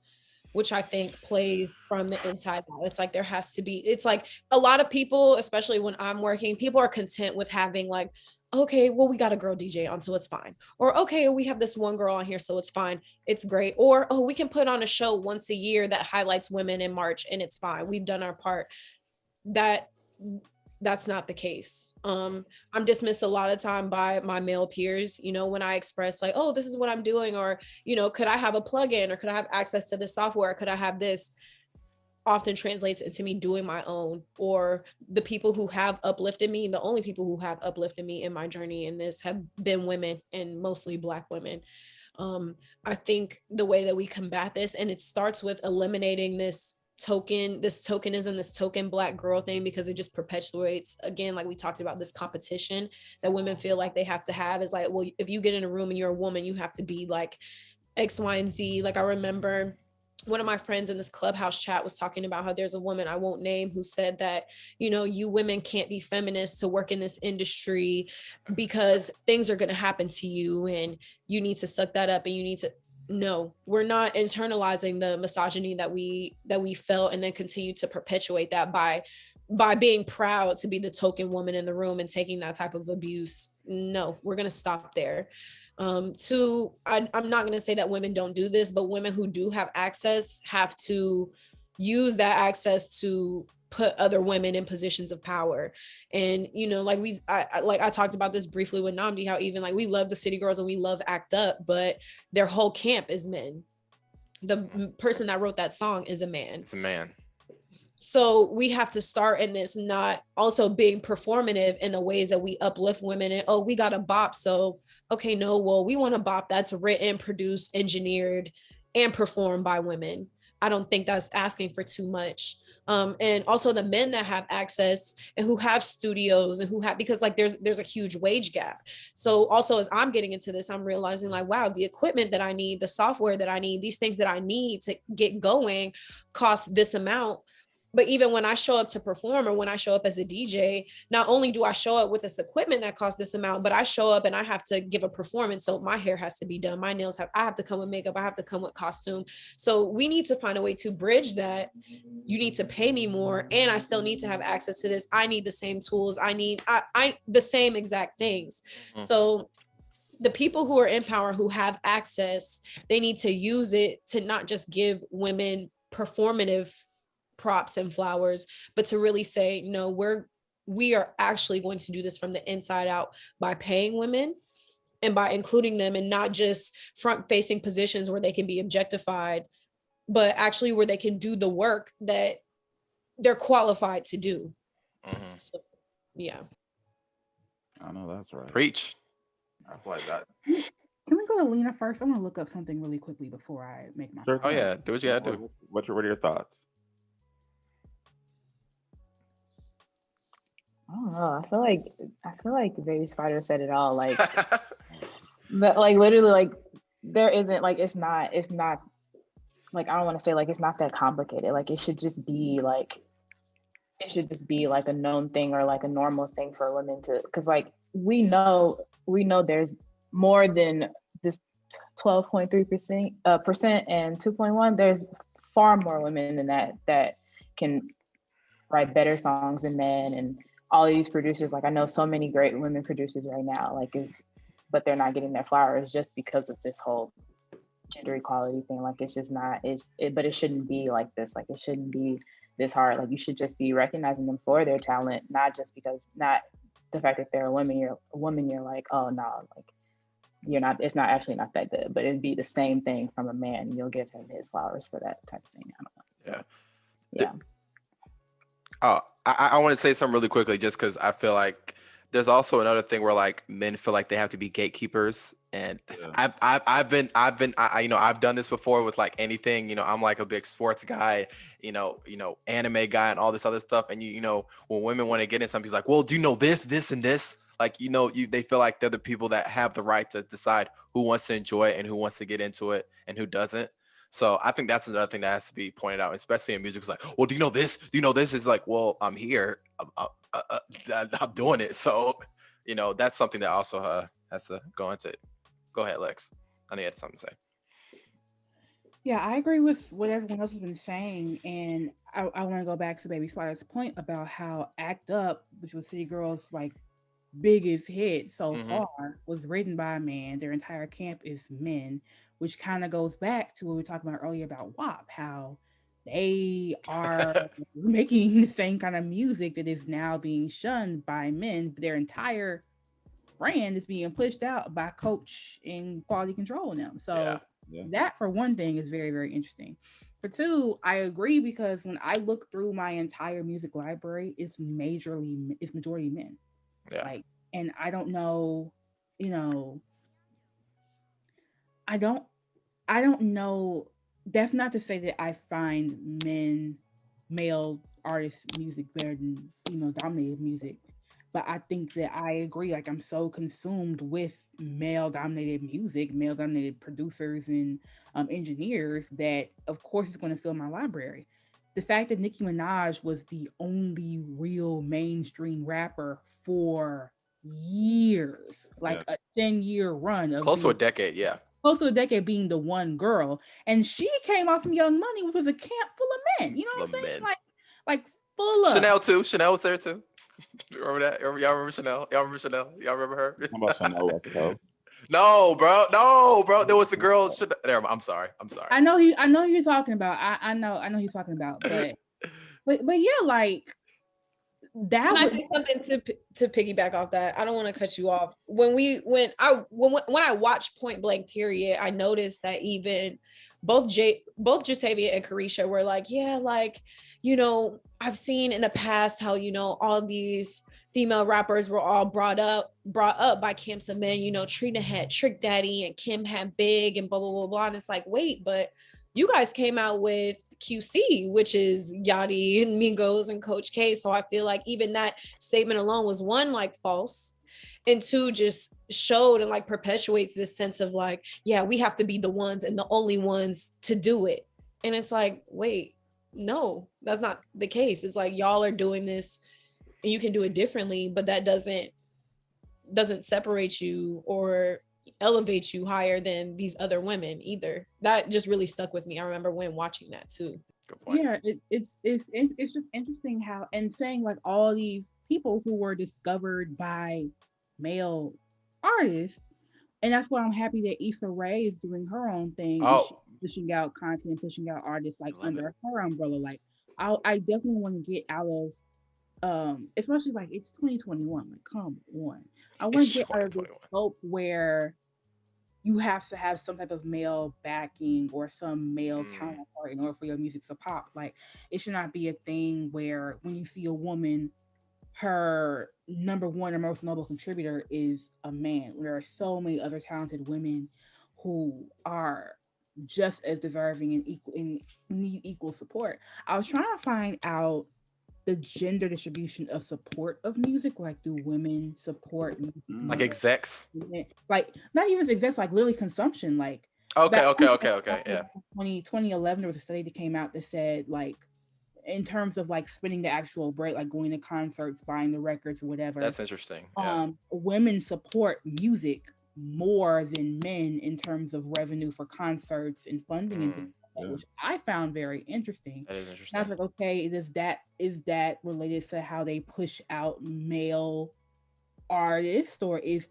which I think plays from the inside out. It's like there has to be, it's like a lot of people, especially when I'm working, people are content with having like, okay, well, we got a girl DJ on, so it's fine. Or, okay, we have this one girl on here, so it's fine. It's great. Or, oh, we can put on a show once a year that highlights women in March and it's fine. We've done our part. That's not the case. I'm dismissed a lot of time by my male peers, when I express like, oh, this is what I'm doing, or, could I have a plugin, or could I have access to this software? Could I have this? Often translates into me doing my own, or the people who have uplifted me, the only people who have uplifted me in my journey in this have been women, and mostly Black women. I think the way that we combat this, and it starts with eliminating this tokenism, this token Black girl thing, because it just perpetuates, again, like we talked about, this competition that women feel like they have to have. Is like, well, if you get in a room and you're a woman, you have to be like X, Y, and Z. Like I remember one of my friends in this Clubhouse chat was talking about how there's a woman I won't name who said that, you women can't be feminists to work in this industry because things are going to happen to you and you need to suck that up, and you need to. No, we're not internalizing the misogyny that we felt and then continue to perpetuate that by being proud to be the token woman in the room and taking that type of abuse. No, we're going to stop there. I'm not going to say that women don't do this, but women who do have access have to use that access to put other women in positions of power. And I talked about this briefly with Nnamdi, how even like we love the City Girls and we love Act Up, but their whole camp is men. The person that wrote that song is a man. It's a man. So we have to start in this, not also being performative in the ways that we uplift women and, oh, we got a bop, so okay, no, well, we want a bop that's written, produced, engineered, and performed by women. I don't think that's asking for too much. And also the men that have access and who have studios and who have, because like there's a huge wage gap. So also as I'm getting into this, I'm realizing like, wow, the equipment that I need, the software that I need, these things that I need to get going cost this amount. But even when I show up to perform, or when I show up as a DJ, not only do I show up with this equipment that costs this amount, but I show up and I have to give a performance. So my hair has to be done. My nails I have to come with makeup. I have to come with costume. So we need to find a way to bridge that. You need to pay me more, and I still need to have access to this. I need the same tools. I need the same exact things. Mm-hmm. So the people who are in power, who have access, they need to use it to not just give women performative props and flowers, but to really say, no, we are actually going to do this from the inside out by paying women and by including them in not just front facing positions where they can be objectified, but actually where they can do the work that they're qualified to do. Mm-hmm. So, yeah. I know that's right. Preach. I like that. Can we go to Lena first? I'm going to look up something really quickly before I make my. Sure. Oh yeah, do what you gotta do. What are your thoughts? I don't know. I feel like Baby Spider said it all. Like, but like literally, like there isn't like it's not like I don't want to say like it's not that complicated. Like it should just be like a known thing or like a normal thing for women to, because like we know there's more than this 12.3% and 2.1. There's far more women than that can write better songs than men, and all of these producers, like I know so many great women producers right now, but they're not getting their flowers just because of this whole gender equality thing. Like it's just not, but it shouldn't be like this. Like it shouldn't be this hard. Like you should just be recognizing them for their talent, not just because, not the fact that they're a woman, you're like, oh no, like you're not, it's not actually not that good, but it'd be the same thing from a man, and you'll give him his flowers for that type of thing. I don't know. Yeah. I want to say something really quickly, just because I feel like there's also another thing where like men feel like they have to be gatekeepers, and yeah. I've done this before with like anything. I'm like a big sports guy, anime guy, and all this other stuff. And when women want to get in something, he's like, well, do you know this, and this? like, you know, they feel like they're the people that have the right to decide who wants to enjoy it and who wants to get into it and who doesn't. So I think that's another thing that has to be pointed out, especially in music. It's like, well, do you know this? Do you know this? It's like, well, I'm here. I'm doing it. So, you know, that's something that also has to go into it. Go ahead, Lex. I think you had something to say. Yeah, I agree with what everyone else has been saying, and I want to go back to Baby Spider's point about how "Act Up," which was City Girls' like biggest hit so far, was written by a man. Their entire camp is men, which kind of goes back to what we were talking about earlier about WAP, how they are making the same kind of music that is now being shunned by men. But their entire brand is being pushed out by Coach and quality control now. So that, for one thing, is very, very interesting. For two, I agree, because when I look through my entire music library, it's majority men. Yeah. Like, and I don't know, you know, I don't know. That's not to say that I find male artists' music better than female dominated music. But I think that I agree. Like, I'm so consumed with male dominated music, male dominated producers and engineers that, of course, it's going to fill my library. The fact that Nicki Minaj was the only real mainstream rapper for years, like a 10-year run of close to a decade, close to a decade being the one girl, and she came off from Young Money, which was a camp full of men. You know what I'm saying? Like full of Chanel too. Chanel was there too. You remember that? Y'all remember Chanel? Y'all remember her? How about Chanel West Coast? No, bro. There was the girl. There, I'm sorry. I know who you're talking about. I know who you're talking about. But yeah, like that. Can I say something to piggyback off that? I don't want to cut you off. When I watched Point Blank period, I noticed that even both Jatavia and Carisha were like, yeah, like, you know, I've seen in the past how, you know, all these female rappers were all brought up by camps of men. You know, Trina had Trick Daddy and Kim had Big and blah blah blah blah. And it's like, wait, but you guys came out with QC, which is Yachty and Migos and Coach K. So I feel like even that statement alone was, one, like false, and two, just showed and like perpetuates this sense of like, yeah, we have to be the ones and the only ones to do it. And it's like, wait, no, that's not the case. It's like, y'all are doing this and you can do it differently, but that doesn't separate you or elevate you higher than these other women either. That just really stuck with me. I remember when watching that too. Good point. Yeah, it's just interesting how, and saying like all these people who were discovered by male artists, and that's why I'm happy that Issa Rae is doing her own thing, pushing out content, pushing out artists like under her umbrella. Like I definitely want to get out of especially like it's 2021. Like, come on. I want to get out of the scope where you have to have some type of male backing or some male counterpart in order for your music to pop. Like, it should not be a thing where when you see a woman, her number one or most notable contributor is a man. There are so many other talented women who are just as deserving and equal and need equal support. I was trying to find out the gender distribution of support of music. Like, do women support music? Like execs? Like, not even execs, like literally consumption. Like, okay. Yeah. 2011, there was a study that came out that said, like, in terms of like spending the actual break, like going to concerts, buying the records or whatever. That's interesting. Women support music more than men in terms of revenue for concerts and funding and things like that, which I found very interesting. That is interesting. And I was like, okay, is that related to how they push out male artists, or does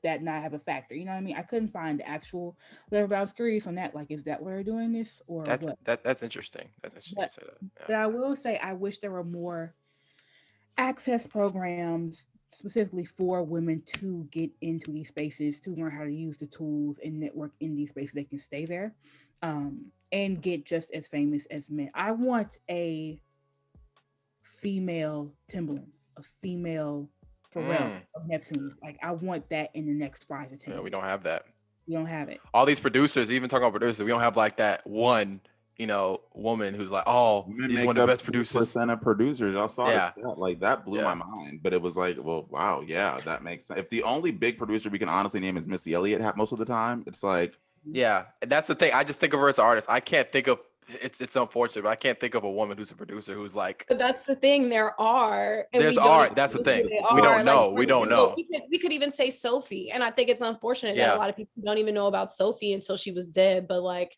that not have a factor? You know what I mean? I couldn't find the actual whatever, but I was curious on that. Like, is that why they're doing this, or that's what? That's interesting. That's interesting to say that. Yeah. But I will say, I wish there were more access programs specifically for women to get into these spaces, to learn how to use the tools and network in these spaces. They can stay there and get just as famous as men. I want a female Timbaland, a female Pharrell of Neptune. Like, I want that in the next 5 to 10 years. We don't have that. We don't have it. All these producers, even talking about producers, we don't have like that one, woman who's like, oh, Women he's make one of up the best producers. 2% of producers. Y'all saw Yeah. this, like that blew my mind. But it was like, well, wow, yeah, that makes sense. If the only big producer we can honestly name is Missy Elliott, most of the time, it's like, yeah, and that's the thing. I just think of her as an artist. I can't think of it's unfortunate, but I can't think of a woman who's a producer who's like. But that's the thing. There are. And there's art. That's the thing. We don't know. We don't know. We could even say Sophie, and I think it's unfortunate that a lot of people don't even know about Sophie until she was dead. But like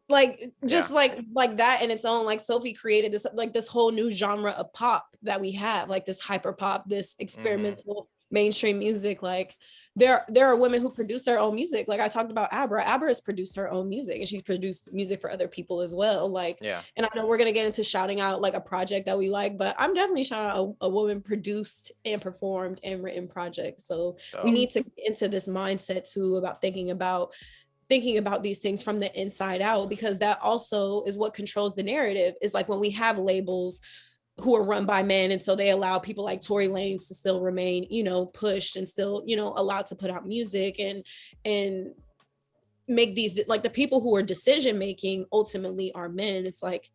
that in its own, like Sophie created this whole new genre of pop that we have, like this hyper pop, this experimental mainstream music. Like there are women who produce their own music. Like I talked about Abra has produced her own music, and she's produced music for other people as well. Like, and I know we're gonna get into shouting out like a project that we like, but I'm definitely shouting out a woman produced and performed and written projects. So we need to get into this mindset too about thinking about these things from the inside out, because that also is what controls the narrative. Is like when we have labels who are run by men, and so they allow people like Tory Lanez to still remain, pushed and still, allowed to put out music and make these, like the people who are decision making ultimately are men. It's like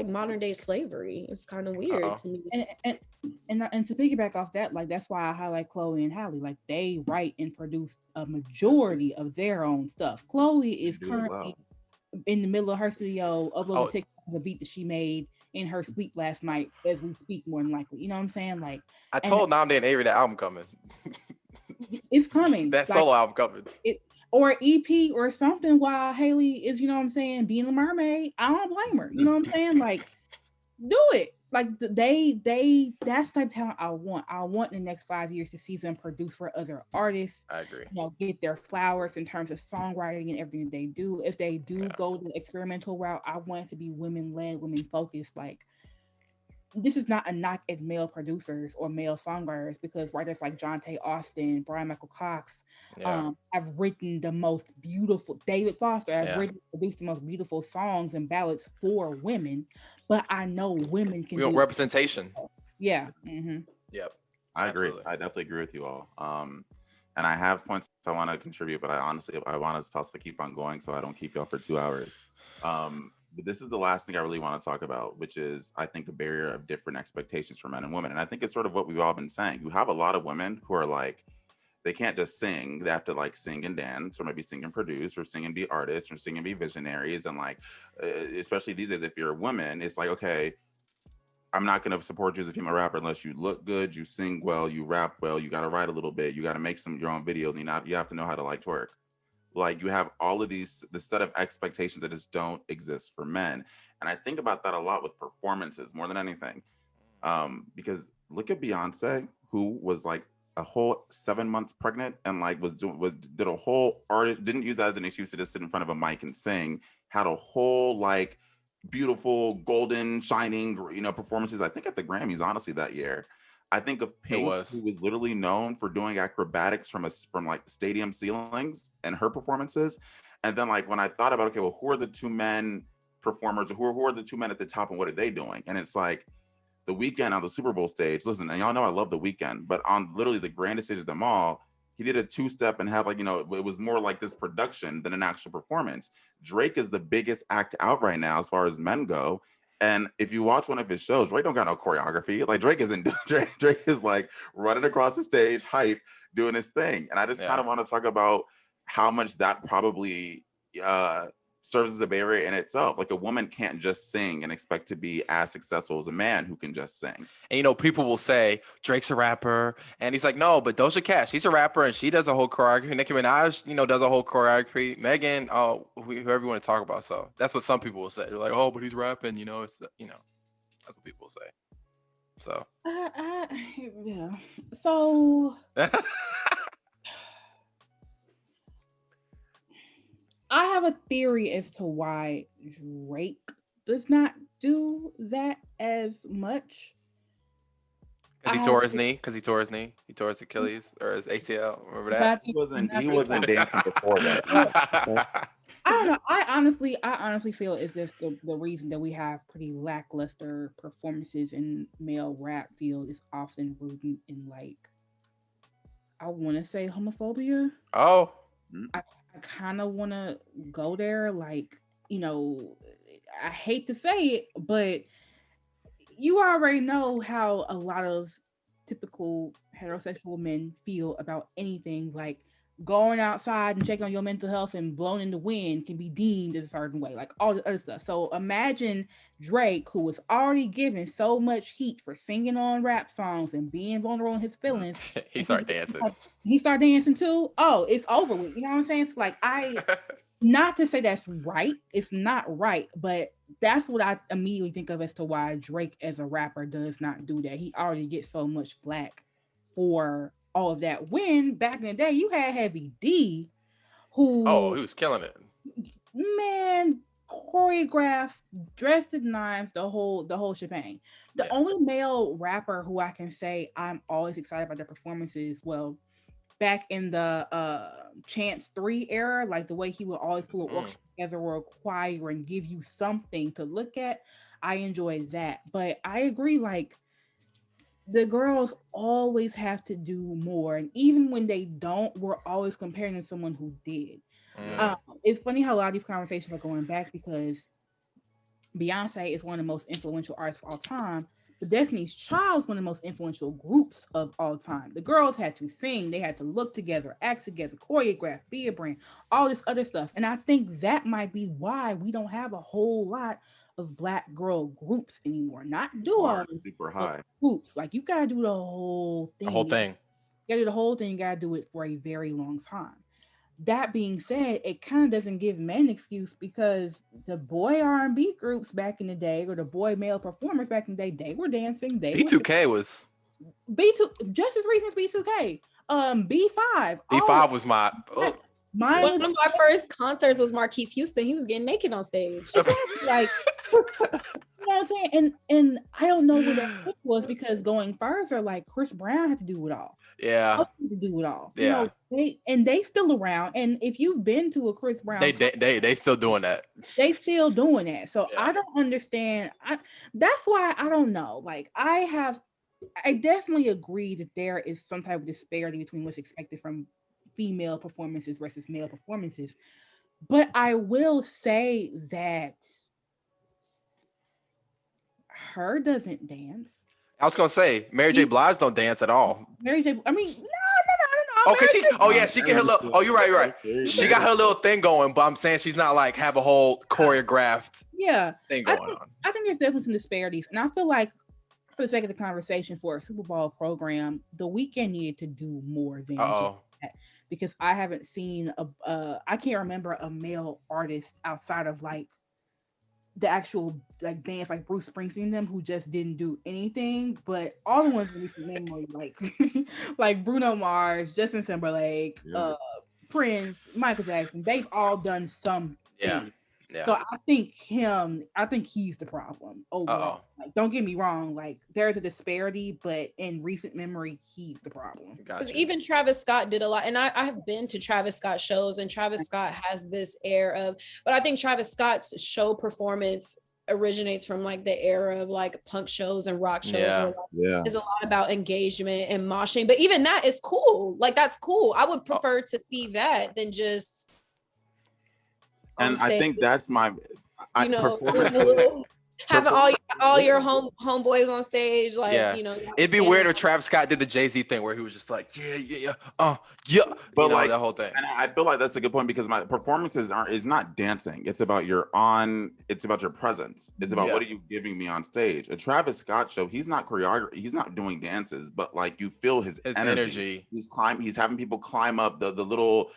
modern day slavery. It's kind of weird to me. And to piggyback off that, like that's why I highlight Chloe and Halle. Like they write and produce a majority of their own stuff. Chloe is currently in the middle of her studio uploading TikTok the beat that she made in her sleep last night as we speak, more than likely. You know what I'm saying? Like I told Nnamdi and Avery that album coming. It's coming. That solo album coming. Or EP or something while Haley is, you know what I'm saying, being a mermaid. I don't blame her. You know what I'm saying? Like, do it. Like that's the type of talent I want. I want in the next 5 years to see them produce for other artists. I agree. Get their flowers in terms of songwriting and everything they do. If they do go the experimental route, I want it to be women-led, women-focused. Like, this is not a knock at male producers or male songwriters, because writers like Jonte Austin, Brian Michael Cox have written the most beautiful, David Foster has produced the most beautiful songs and ballads for women. But I know women can do representation. Yeah. Mm-hmm. Yep. I agree. I definitely agree with you all. And I have points I want to contribute, but I want us to also keep on going so I don't keep y'all for 2 hours. But this is the last thing I really want to talk about, which is, I think, a barrier of different expectations for men and women. And I think it's sort of what we've all been saying. You have a lot of women who are like, they can't just sing. They have to like sing and dance, or maybe sing and produce, or sing and be artists, or sing and be visionaries. And like, especially these days, if you're a woman, it's like, okay, I'm not going to support you as a female rapper unless you look good, you sing well, you rap well, you got to write a little bit, you got to make your own videos, and you have to know how to like twerk. Like, you have all of the set of expectations that just don't exist for men. And I think about that a lot with performances more than anything. Because look at Beyonce, who was like a whole 7 months pregnant and like did a whole artist, didn't use that as an excuse to just sit in front of a mic and sing, had a whole like beautiful golden shining, performances, I think at the Grammys, honestly, that year. I think of Pink, who was literally known for doing acrobatics from like stadium ceilings, and her performances. And then like when I thought about, okay, well, who are the two men performers, or who are the two men at the top, and what are they doing? And it's like The Weeknd on the Super Bowl stage. Listen, and y'all know I love The Weeknd, but on literally the grandest stage of them all, he did a two-step and had like, it was more like this production than an actual performance. Drake is the biggest act out right now as far as men go. And if you watch one of his shows, Drake don't got no choreography. Like Drake is like running across the stage, hype, doing his thing. And I just kind of want to talk about how much that probably serves as a barrier in itself. Like, a woman can't just sing and expect to be as successful as a man who can just sing. And people will say Drake's a rapper, and he's like, no, but Doja Cat, she's a rapper and she does a whole choreography. Nicki Minaj, does a whole choreography. Megan, whoever you want to talk about. So that's what some people will say. They're like, oh, but he's rapping. It's that's what people will say. So yeah. So I have a theory as to why Drake does not do that as much. Because he tore his knee. He tore his Achilles or his ACL. Remember that? He wasn't dancing before that. I don't know. I honestly feel as if the reason that we have pretty lackluster performances in male rap field is often rooted in, like, I want to say homophobia. Oh. I kind of want to go there. Like, you know, I hate to say it, but you already know how a lot of typical heterosexual men feel about anything like going outside and checking on your mental health and blown in the wind can be deemed as a certain way, like all the other stuff. So imagine Drake, who was already given so much heat for singing on rap songs and being vulnerable in his feelings. He started dancing. He started dancing too. Oh, it's over with. You know what I'm saying? It's like not to say that's right. It's not right, but that's what I immediately think of as to why Drake as a rapper does not do that. He already gets so much flack for all of that. When back in the day, you had Heavy D, who he was killing it. Man, choreographed, dressed to the nines, the whole shebang. The only male rapper who I can say I'm always excited about their performances, well, back in the Chance 3 era, like the way he would always pull an orchestra together or a choir and give you something to look at, I enjoy that. But I agree, like the girls always have to do more, and even when they don't, we're always comparing to someone who did. It's funny how a lot of these conversations are going back because Beyonce is one of the most influential artists of all time, but Destiny's Child is one of the most influential groups of all time. The girls had to sing, they had to look together, act together, choreograph, be a brand, all this other stuff. And I think that might be why we don't have a whole lot of Black girl groups anymore. Not duos, super high groups. Like you gotta do the whole thing. The whole thing. You gotta do the whole thing. You gotta do it for a very long time. That being said, it kind of doesn't give men an excuse because the boy R&B groups back in the day, or the boy male performers back in the day, they were dancing. B2K was B2 just as recent as B2K. B5. B5 was my. One of my first concerts was Marquise Houston. He was getting naked on stage. Like, you know what I'm saying? And I don't know what that was because going further, like Chris Brown had to do it all. Yeah. To do it all. Yeah. You know, they still around. And if you've been to a Chris Brown, they still doing that. They still doing that. So I don't understand. That's why I don't know. Like I definitely agree that there is some type of disparity between what's expected from female performances versus male performances. But I will say that her doesn't dance. I was gonna say Mary J. Blige don't dance at all. Mary J. I mean, no. Okay, she get her little. Oh, you're right. She got her little thing going, but I'm saying she's not like have a whole choreographed thing going on. I think there's definitely some disparities, and I feel like for the sake of the conversation, for a Super Bowl program, The Weeknd needed to do more than just that, because I haven't seen I can't remember a male artist outside of like the actual like bands like Bruce Springsteen and them who just didn't do anything, but all the ones in recent memory like like Bruno Mars, Justin Timberlake, Prince, Michael Jackson, they've all done something. Yeah. So I think he's the problem overall. Like, don't get me wrong, like there's a disparity, but in recent memory, he's the problem. Because even Travis Scott did a lot, and I have been to Travis Scott shows, and Travis Scott has this air of, but I think Travis Scott's show performance originates from like the era of like punk shows and rock shows. There's a lot about engagement and moshing, but even that is cool. Like that's cool. I would prefer to see that than just. And I think that's my, having all your homeboys on stage, like it'd be weird if Travis Scott did the Jay-Z thing where he was just like but like the whole thing. And I feel like that's a good point because my performances is not dancing. It's about it's about your presence. It's about what are you giving me on stage. A Travis Scott show, he's not choreography, he's not doing dances, but like you feel his energy. He's having people climb up the little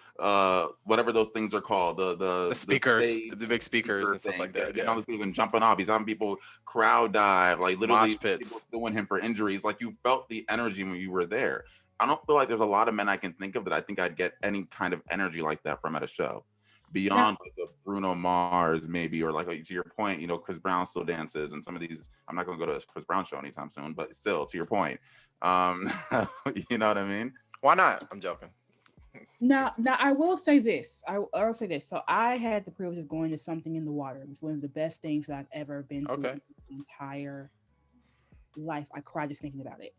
whatever those things are called, the speakers, the big speakers and stuff like that. Getting on the speakers and jumping off. He's having people crowd dive, like literally people suing him for injuries. Like you felt the energy when you were there. I don't feel like there's a lot of men I can think of that I think I'd get any kind of energy like that from at a show. Beyond like a Bruno Mars maybe, or like to your point, Chris Brown still dances, and some of these, I'm not going to go to a Chris Brown show anytime soon, but still, to your point, you know what I mean? Why not? I'm joking. Now I will say this. I'll say this. So I had the privilege of going to Something in the Water, which was one of the best things that I've ever been to in my entire life. I cried just thinking about it.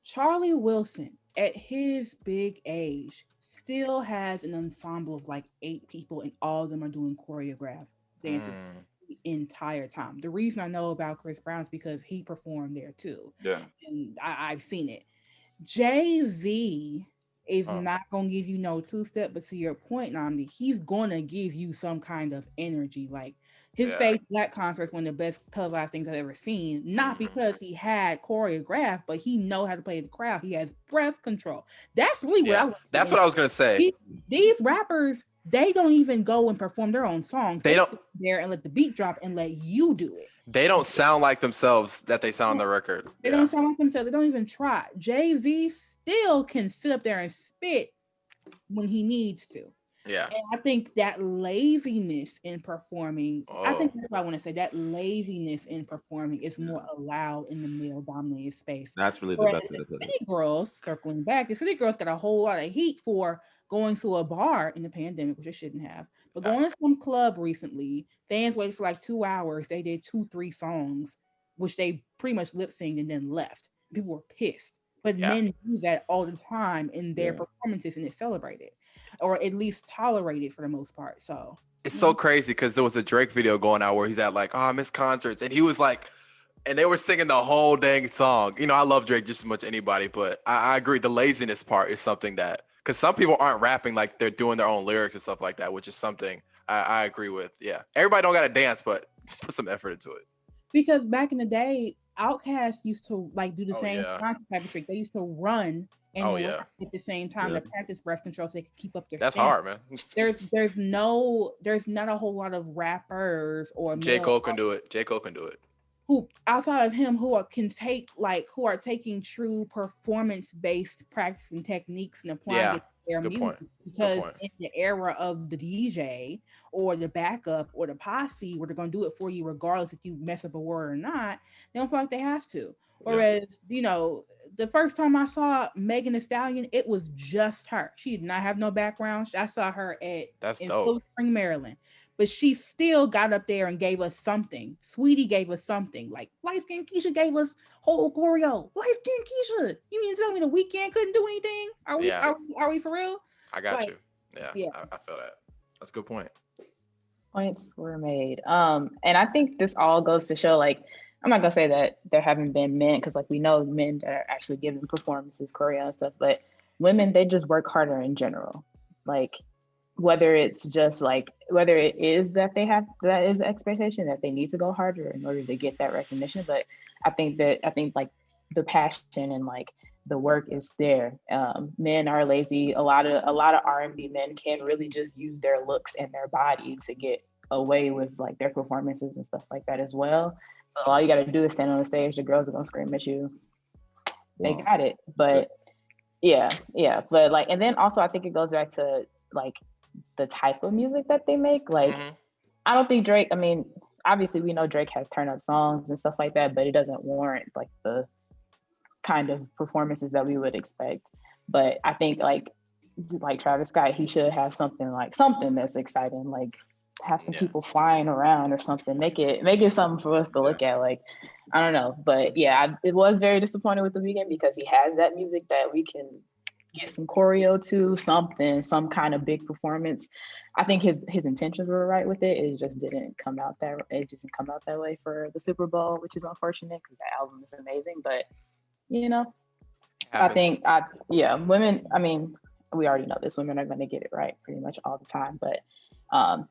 Charlie Wilson, at his big age, still has an ensemble of like 8 people, and all of them are doing choreographed dancing the entire time. The reason I know about Chris Brown is because he performed there too. Yeah. And I've seen it. Jay-Z is not gonna give you no two-step, but to your point, Nnamdi, he's gonna give you some kind of energy. Like his Fade Black concert is one of the best televised things I've ever seen. Not because he had choreographed, but he know how to play the crowd. He has breath control. That's really what that's what I was gonna say. These rappers, they don't even go and perform their own songs. They don't sit there and let the beat drop and let you do it. They don't sound like themselves that they sound on the record. They don't sound like themselves. They don't even try. Jay-Z still can sit up there and spit when he needs to. Yeah. And I think that laziness in performing, I think that's what I want to say. That laziness in performing is more allowed in the male-dominated space. That's really the best way to put it. City Girls, circling back, the City Girls got a whole lot of heat for going to a bar in the pandemic, which it shouldn't have. But going to some club recently, fans waited for like 2 hours. They did 2-3 songs, which they pretty much lip-synced and then left. People were pissed. But men do that all the time in their performances, and it's celebrated, or at least tolerated for the most part. So it's so crazy because there was a Drake video going out where he's at like, I miss concerts, and he was like, and they were singing the whole dang song. You know, I love Drake just as much as anybody, but I agree. The laziness part is something that, because some people aren't rapping like they're doing their own lyrics and stuff like that, which is something I agree with. Yeah, everybody don't got to dance, but put some effort into it. Because back in the day, Outkast used to like do the same type of trick. They used to run and rap at the same time to practice breath control so they could keep up their That's stance. hard, man. There's not a whole lot of rappers or J. Cole can do it. Who outside of him who are taking true performance-based practice and techniques and applying it to their music. Because in the era of the DJ or the backup or the posse where they're gonna do it for you regardless if you mess up a word or not, they don't feel like they have to. Whereas, you know, the first time I saw Megan Thee Stallion, it was just her. She did not have no background. I saw her in Silver Spring, Maryland. But she still got up there and gave us something. Sweetie gave us something. Like Light Skin Keisha gave us whole choreo. Light Skin Keisha, you mean to tell me the Weeknd couldn't do anything? Are we for real? I got you. Yeah. I feel that. That's a good point. Points were made. And I think this all goes to show, like, I'm not gonna say that there haven't been men, because like we know men that are actually giving performances, choreo and stuff, but women, they just work harder in general. Like, whether it is that that is the expectation that they need to go harder in order to get that recognition. But I think like the passion and like the work is there. Men are lazy. A lot of R&B men can really just use their looks and their body to get away with like their performances and stuff like that as well. So all you got to do is stand on the stage. The girls are gonna scream at you. They got it. But yeah. But like, and then also I think it goes back to like the type of music that they make. Like, I don't think Drake, I mean, obviously we know Drake has turn up songs and stuff like that, but it doesn't warrant like the kind of performances that we would expect. But I think like Travis Scott, he should have something that's exciting, like have some people flying around or something. Make it something for us to look at. Like, I don't know. But yeah, it was very disappointed with the Weeknd because he has that music that we can get some choreo to, some kind of big performance. I think his intentions were right with it. It just didn't come out that way for the Super Bowl, which is unfortunate because the album is amazing. But you know, women, I mean, we already know this, women are going to get it right pretty much all the time, but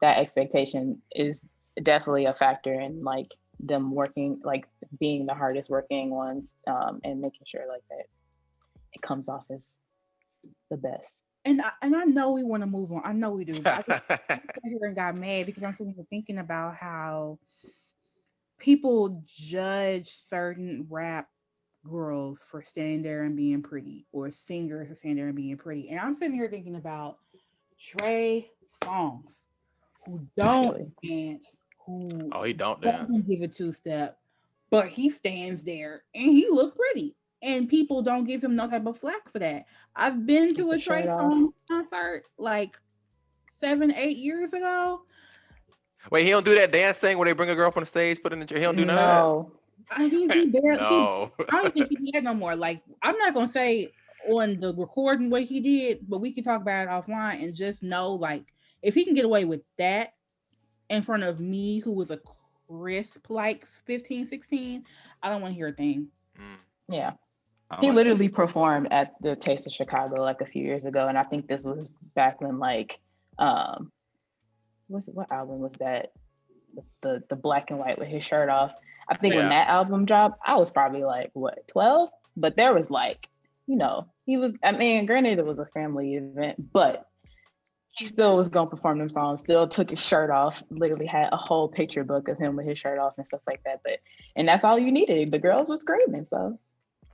that expectation is definitely a factor in like them working, like being the hardest working ones, and making sure like that it comes off as the best. And I know we want to move on. I know we do. But I just sat here and got mad because I'm sitting here thinking about how people judge certain rap girls for standing there and being pretty, or singers for standing there and being pretty. And I'm sitting here thinking about Trey Songz, who don't dance, he don't dance, doesn't give a two-step, but he stands there and he look pretty. And people don't give him no type of flack for that. I've been to a Trey Songz concert like 7-8 years ago. Wait, he don't do that dance thing where they bring a girl up on the stage, put in the chair. He don't do none of that. He barely. No. I don't think he did that no more. Like, I'm not gonna say on the recording what he did, but we can talk about it offline and just know, like, if he can get away with that in front of me, who was a crisp like 15, 16, I don't want to hear a thing. Yeah. He literally performed at the Taste of Chicago like a few years ago, and I think this was back when like what album was that? The black and white with his shirt off. I think when that album dropped, I was probably like 12, but there was like, you know, he was, I mean, granted it was a family event, but he still was gonna perform them songs, still took his shirt off, literally had a whole picture book of him with his shirt off and stuff like that. And that's all you needed. The girls were screaming, so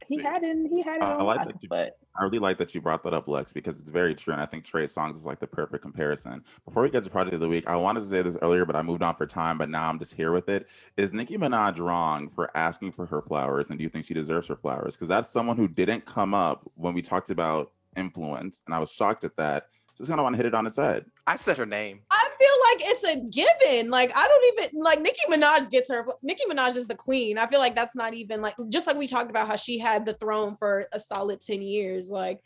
he had it I a like lot, that you, but I really like that you brought that up, Lex, because it's very true. And I think Trey's songs is like the perfect comparison. Before we get to Project of the Week, I wanted to say this earlier, but I moved on for time, but now I'm just here with it. Is Nicki Minaj wrong for asking for her flowers? And do you think she deserves her flowers? Because that's someone who didn't come up when we talked about influence. And I was shocked at that. Just kind of want to hit it on its head. I said her name. I feel like it's a given. Like, I don't even like Nicki Minaj gets her. Nicki Minaj is the queen. I feel like that's not even like, just like we talked about how she had the throne for a solid 10 years. Like,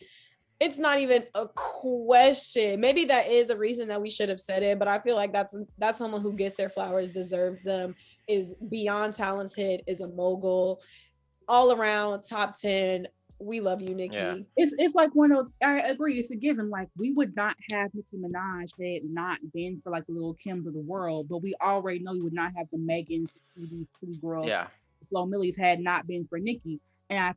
it's not even a question. Maybe that is a reason that we should have said it, but I feel like that's someone who gets their flowers, deserves them, is beyond talented, is a mogul, all around top 10. We love you, Nicki. Yeah. It's like one of those. I agree. It's a given. Like, we would not have Nicki Minaj had it not been for like the little Kims of the world, but we already know we would not have the Megans, these two girls, Flo Millies had not been for Nicki. And I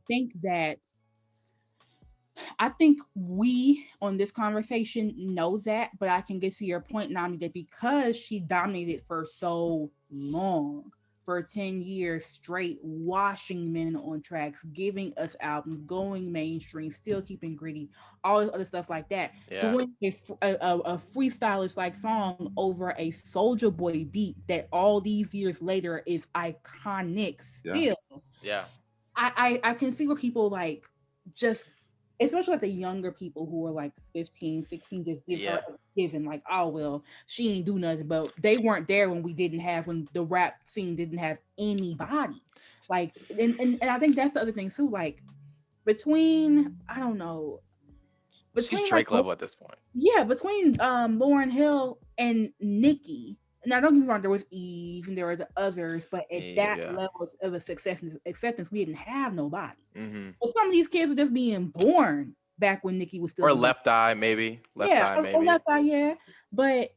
think we on this conversation know that, but I can get to your point, Nnamdi, that because she dominated for so long, for 10 years straight, washing men on tracks, giving us albums, going mainstream, still keeping gritty, all this other stuff like that. Doing a freestylish like song over a Soulja Boy beat that all these years later is iconic still. Yeah. I can see where people like just, especially like the younger people who are like 15, 16, just give her a given, like, oh, well, she ain't do nothing, but they weren't there when when the rap scene didn't have anybody. Like, and I think that's the other thing too, like, between, I don't know. She's Drake level at this point. Yeah, between Lauryn Hill and Nicki. Now, don't get me wrong, there was Eve and there were the others, but at that level of a acceptance, we didn't have nobody. Mm-hmm. Well, some of these kids were just being born back when Nicki was still. Or Left Eye, maybe. Left Eye, yeah. But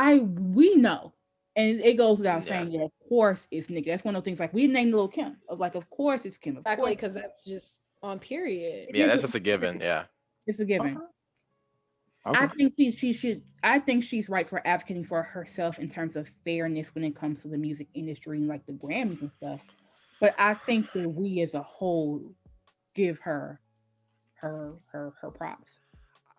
we know, and it goes without saying that, of course, it's Nicki. That's one of those things, like, we named Lil' Kim. Like, of course it's Kim. Exactly, because that's just on period. Yeah, that's just a given. Yeah. It's a given. Okay. I think she's right for advocating for herself in terms of fairness when it comes to the music industry and like the Grammys and stuff. But I think that we as a whole give her props.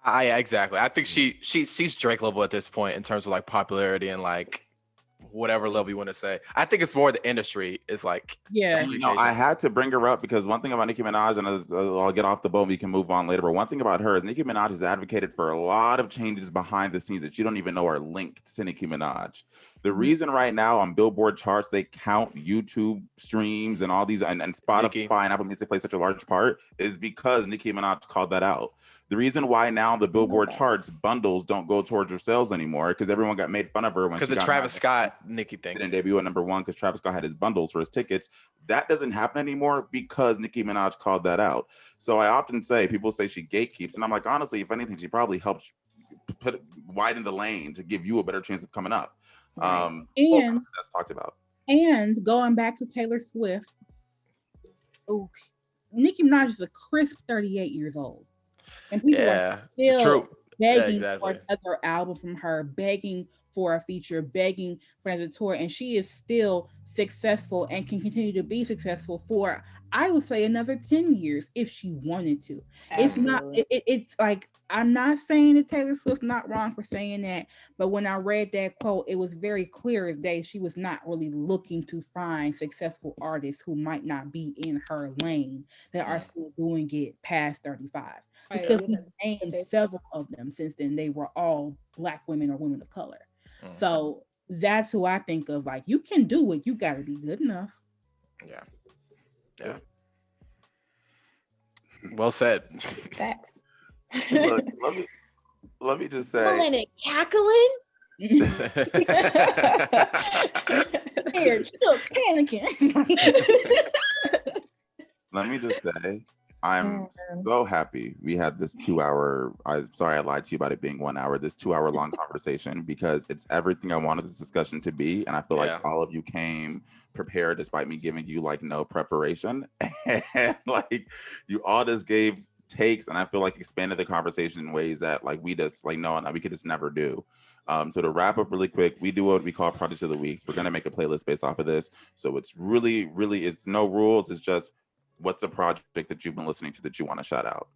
Exactly. I think she's Drake level at this point in terms of like popularity and like whatever level you want to say. I think it's more the industry is like. Yeah. You know, I had to bring her up because one thing about Nicki Minaj, and I'll get off the boat, we can move on later, but one thing about her is Nicki Minaj has advocated for a lot of changes behind the scenes that you don't even know are linked to Nicki Minaj. The reason right now on Billboard charts, they count YouTube streams and all these, and Spotify and Apple Music play such a large part is because Nicki Minaj called that out. The reason why now the Billboard charts bundles don't go towards her sales anymore because everyone got made fun of her when because the Travis Scott Nicki thing didn't debut at number one because Travis Scott had his bundles for his tickets. That doesn't happen anymore because Nicki Minaj called that out. So I often say, people say she gatekeeps, and I'm like, honestly, if anything, she probably helps widen the lane to give you a better chance of coming up. And that's talked about. And going back to Taylor Swift, Nicki Minaj is a crisp 38 years old. And people are still begging for another album from her, begging for a feature, begging for another tour. And she is still successful and can continue to be successful for, I would say, another 10 years if she wanted to. Absolutely. It's like, I'm not saying that Taylor Swift's not wrong for saying that, but when I read that quote, it was very clear as day she was not really looking to find successful artists who might not be in her lane that are still doing it past 35. Because we named several of them since then. They were all Black women or women of color. So that's who I think of. Like, you can do it. You got to be good enough. Yeah. Well said. Facts. Look, let me just say. Cackling? Here, look, panicking. Let me just say, I'm so happy we had this 2 hour. I'm sorry I lied to you about it being 1 hour. This 2 hour long conversation, because it's everything I wanted this discussion to be, and I feel like all of you came prepared despite me giving you like no preparation, and like you all just gave takes, and I feel like expanded the conversation in ways that like we just like no, we could just never do. So to wrap up really quick, we do what we call Project of the Weeks. We're gonna make a playlist based off of this. So it's really, it's no rules. It's just what's a project that you've been listening to that you want to shout out?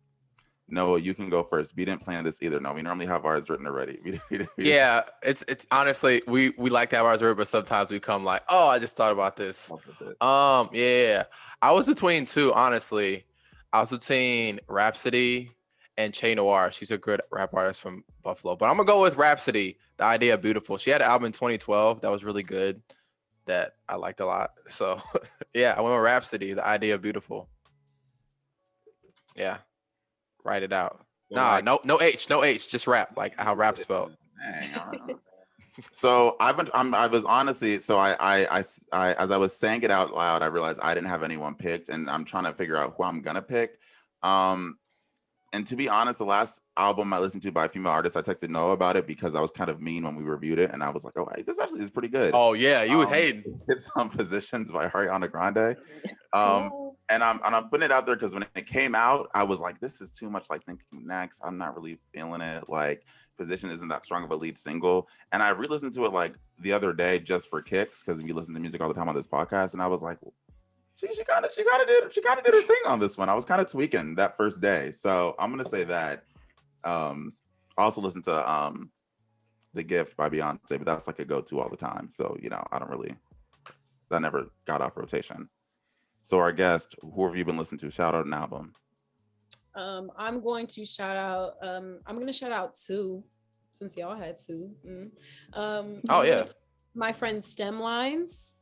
Noah, you can go first. We didn't plan this either. No, we normally have ours written already. Yeah, it's honestly we like to have ours written, but sometimes we come like, oh, I just thought about this. Yeah, I was between two. Honestly, I was between Rhapsody and Che Noir. She's a good rap artist from Buffalo, but I'm gonna go with Rhapsody. The Idea Beautiful. She had an album in 2012 that was really good, that I liked a lot. So yeah, I went with Rhapsody. The Idea Beautiful. Yeah, write it out. Nah, no H, just rap, like how rap spelled. So I was honestly, so I as I was saying it out loud, I realized I didn't have anyone picked, and I'm trying to figure out who I'm gonna pick. And to be honest, the last album I listened to by a female artist, I texted Noah about it because I was kind of mean when we reviewed it, and I was like, "Oh, hey, this actually is pretty good." Oh yeah, you were hating. It's Some Positions by Ariana Grande, and I'm putting it out there because when it came out, I was like, "This is too much like Thinking Next." I'm not really feeling it. Like Position isn't that strong of a lead single, and I re-listened to it like the other day just for kicks because we listen to music all the time on this podcast, and I was like, She kind of did her thing on this one. I was kind of tweaking that first day, so I'm gonna say that. I also listen to The Gift by Beyonce, but that's like a go-to all the time. So I don't really, that never got off rotation. So our guest, who have you been listening to? Shout out an album. I'm going to shout out two, since y'all had two. My friend Stem Lines.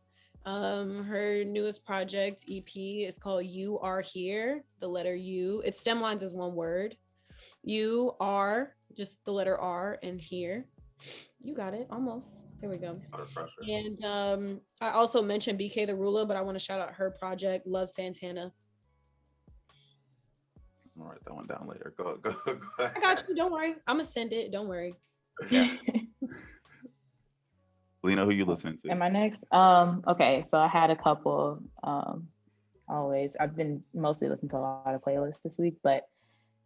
Her newest project EP is called You Are Here. The letter U. It's Stem Lines is one word. You are just the letter R and here. You got it almost. There we go. And I also mentioned BK the Ruler, but I want to shout out her project, Love Santana. I'll write that one down later. Go ahead. I got you. Don't worry. I'm gonna send it. Don't worry. Yeah. Lena, who you listening to? Am I next? Okay, so I had a couple. I've been mostly listening to a lot of playlists this week, but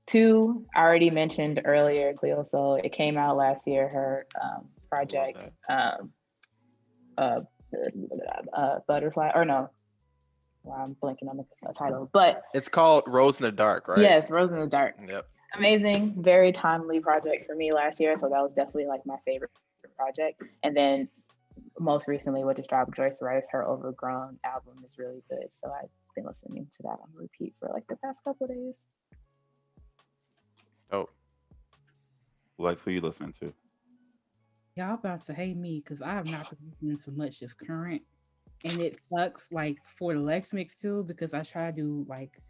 two I already mentioned earlier, Cleo Soul. It came out last year, her project, Butterfly, or no. Well, I'm blanking on the title, but it's called Rose in the Dark, right? Yes, Rose in the Dark. Yep. Amazing, very timely project for me last year, so that was definitely like my favorite project. And then most recently, what just dropped, Joyce Rice, her Overgrown album is really good. So I've been listening to that on repeat for like the past couple of days. Oh, Lex, who you listening to? Y'all about to hate me because I have not been listening to much just current, and it sucks like for the Lex mix too because I try to do like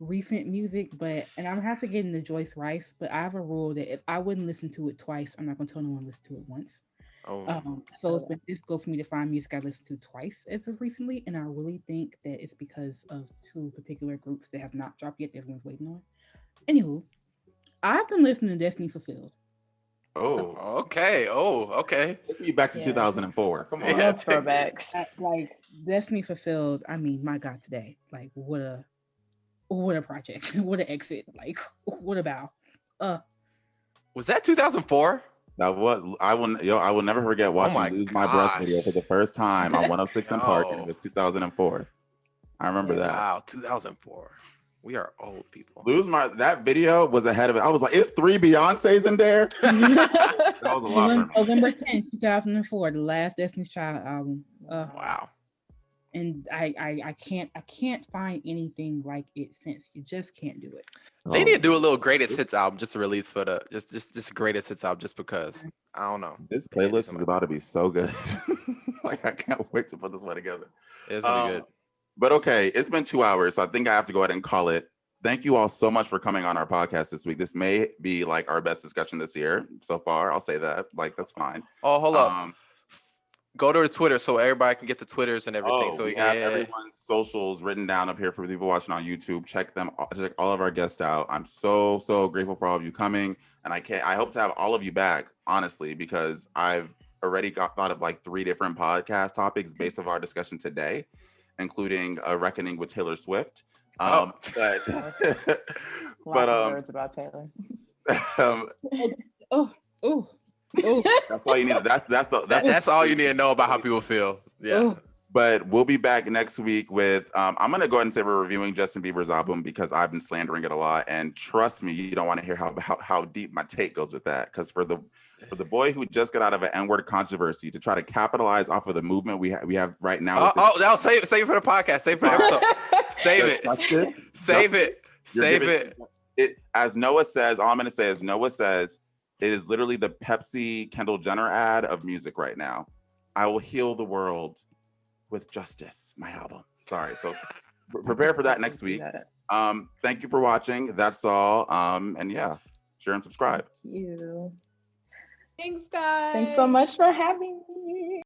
recent music, and I'm gonna have to get into Joyce Rice, but I have a rule that if I wouldn't listen to it twice, I'm not gonna tell no one to listen to it once. So it's been difficult for me to find music I listened to twice as of recently, and I really think that it's because of two particular groups that have not dropped yet that everyone's waiting on. Anywho, I've been listening to Destiny Fulfilled. Oh, okay. Take me back to 2004. Come on. Yeah, throwbacks. Like Destiny Fulfilled. I mean, my God, today, like what a project, what an exit, like what a bow. Was that 2004? That was I will never forget watching Lose My Breath video for the first time on 106 in Park, and it was 2004. I remember that. Wow, 2004. We are old people. That video was ahead of it. I was like, it's 3 Beyoncés in there. That was a lot for me. November 10th, 2004, the last Destiny's Child album. Wow. And I can't find anything like it since. You just can't do it. They need to do a little greatest hits album just to release for the just greatest hits album just because I don't know. This playlist is about to be so good. Like I can't wait to put this one together. It's gonna be good. But okay, it's been 2 hours, so I think I have to go ahead and call it. Thank you all so much for coming on our podcast this week. This may be like our best discussion this year so far. I'll say that. Like, that's fine. Oh, hold up. Go to the Twitter so everybody can get the Twitters and everything. So we have everyone's socials written down up here for people watching on YouTube. Check all of our guests out. I'm so grateful for all of you coming, and I hope to have all of you back, honestly, because I've already thought of like 3 different podcast topics based on our discussion today, including a reckoning with Taylor Swift. But words about Taylor. That's all you need. That's all you need to know about how people feel. Yeah. Ooh. But we'll be back next week with I'm gonna go ahead and say we're reviewing Justin Bieber's album because I've been slandering it a lot, and trust me, you don't want to hear how deep my take goes with that. Because for the boy who just got out of an N-word controversy to try to capitalize off of the movement we have right now. Save it for the podcast. Save it for the episode. Save it. It as Noah says. All I'm gonna say is Noah says. It is literally the Pepsi Kendall Jenner ad of music right now. I will heal the world with justice, my album. Sorry. So prepare for that next week. Thank you for watching. That's all. And yeah, share and subscribe. Thank you. Thanks, guys. Thanks so much for having me.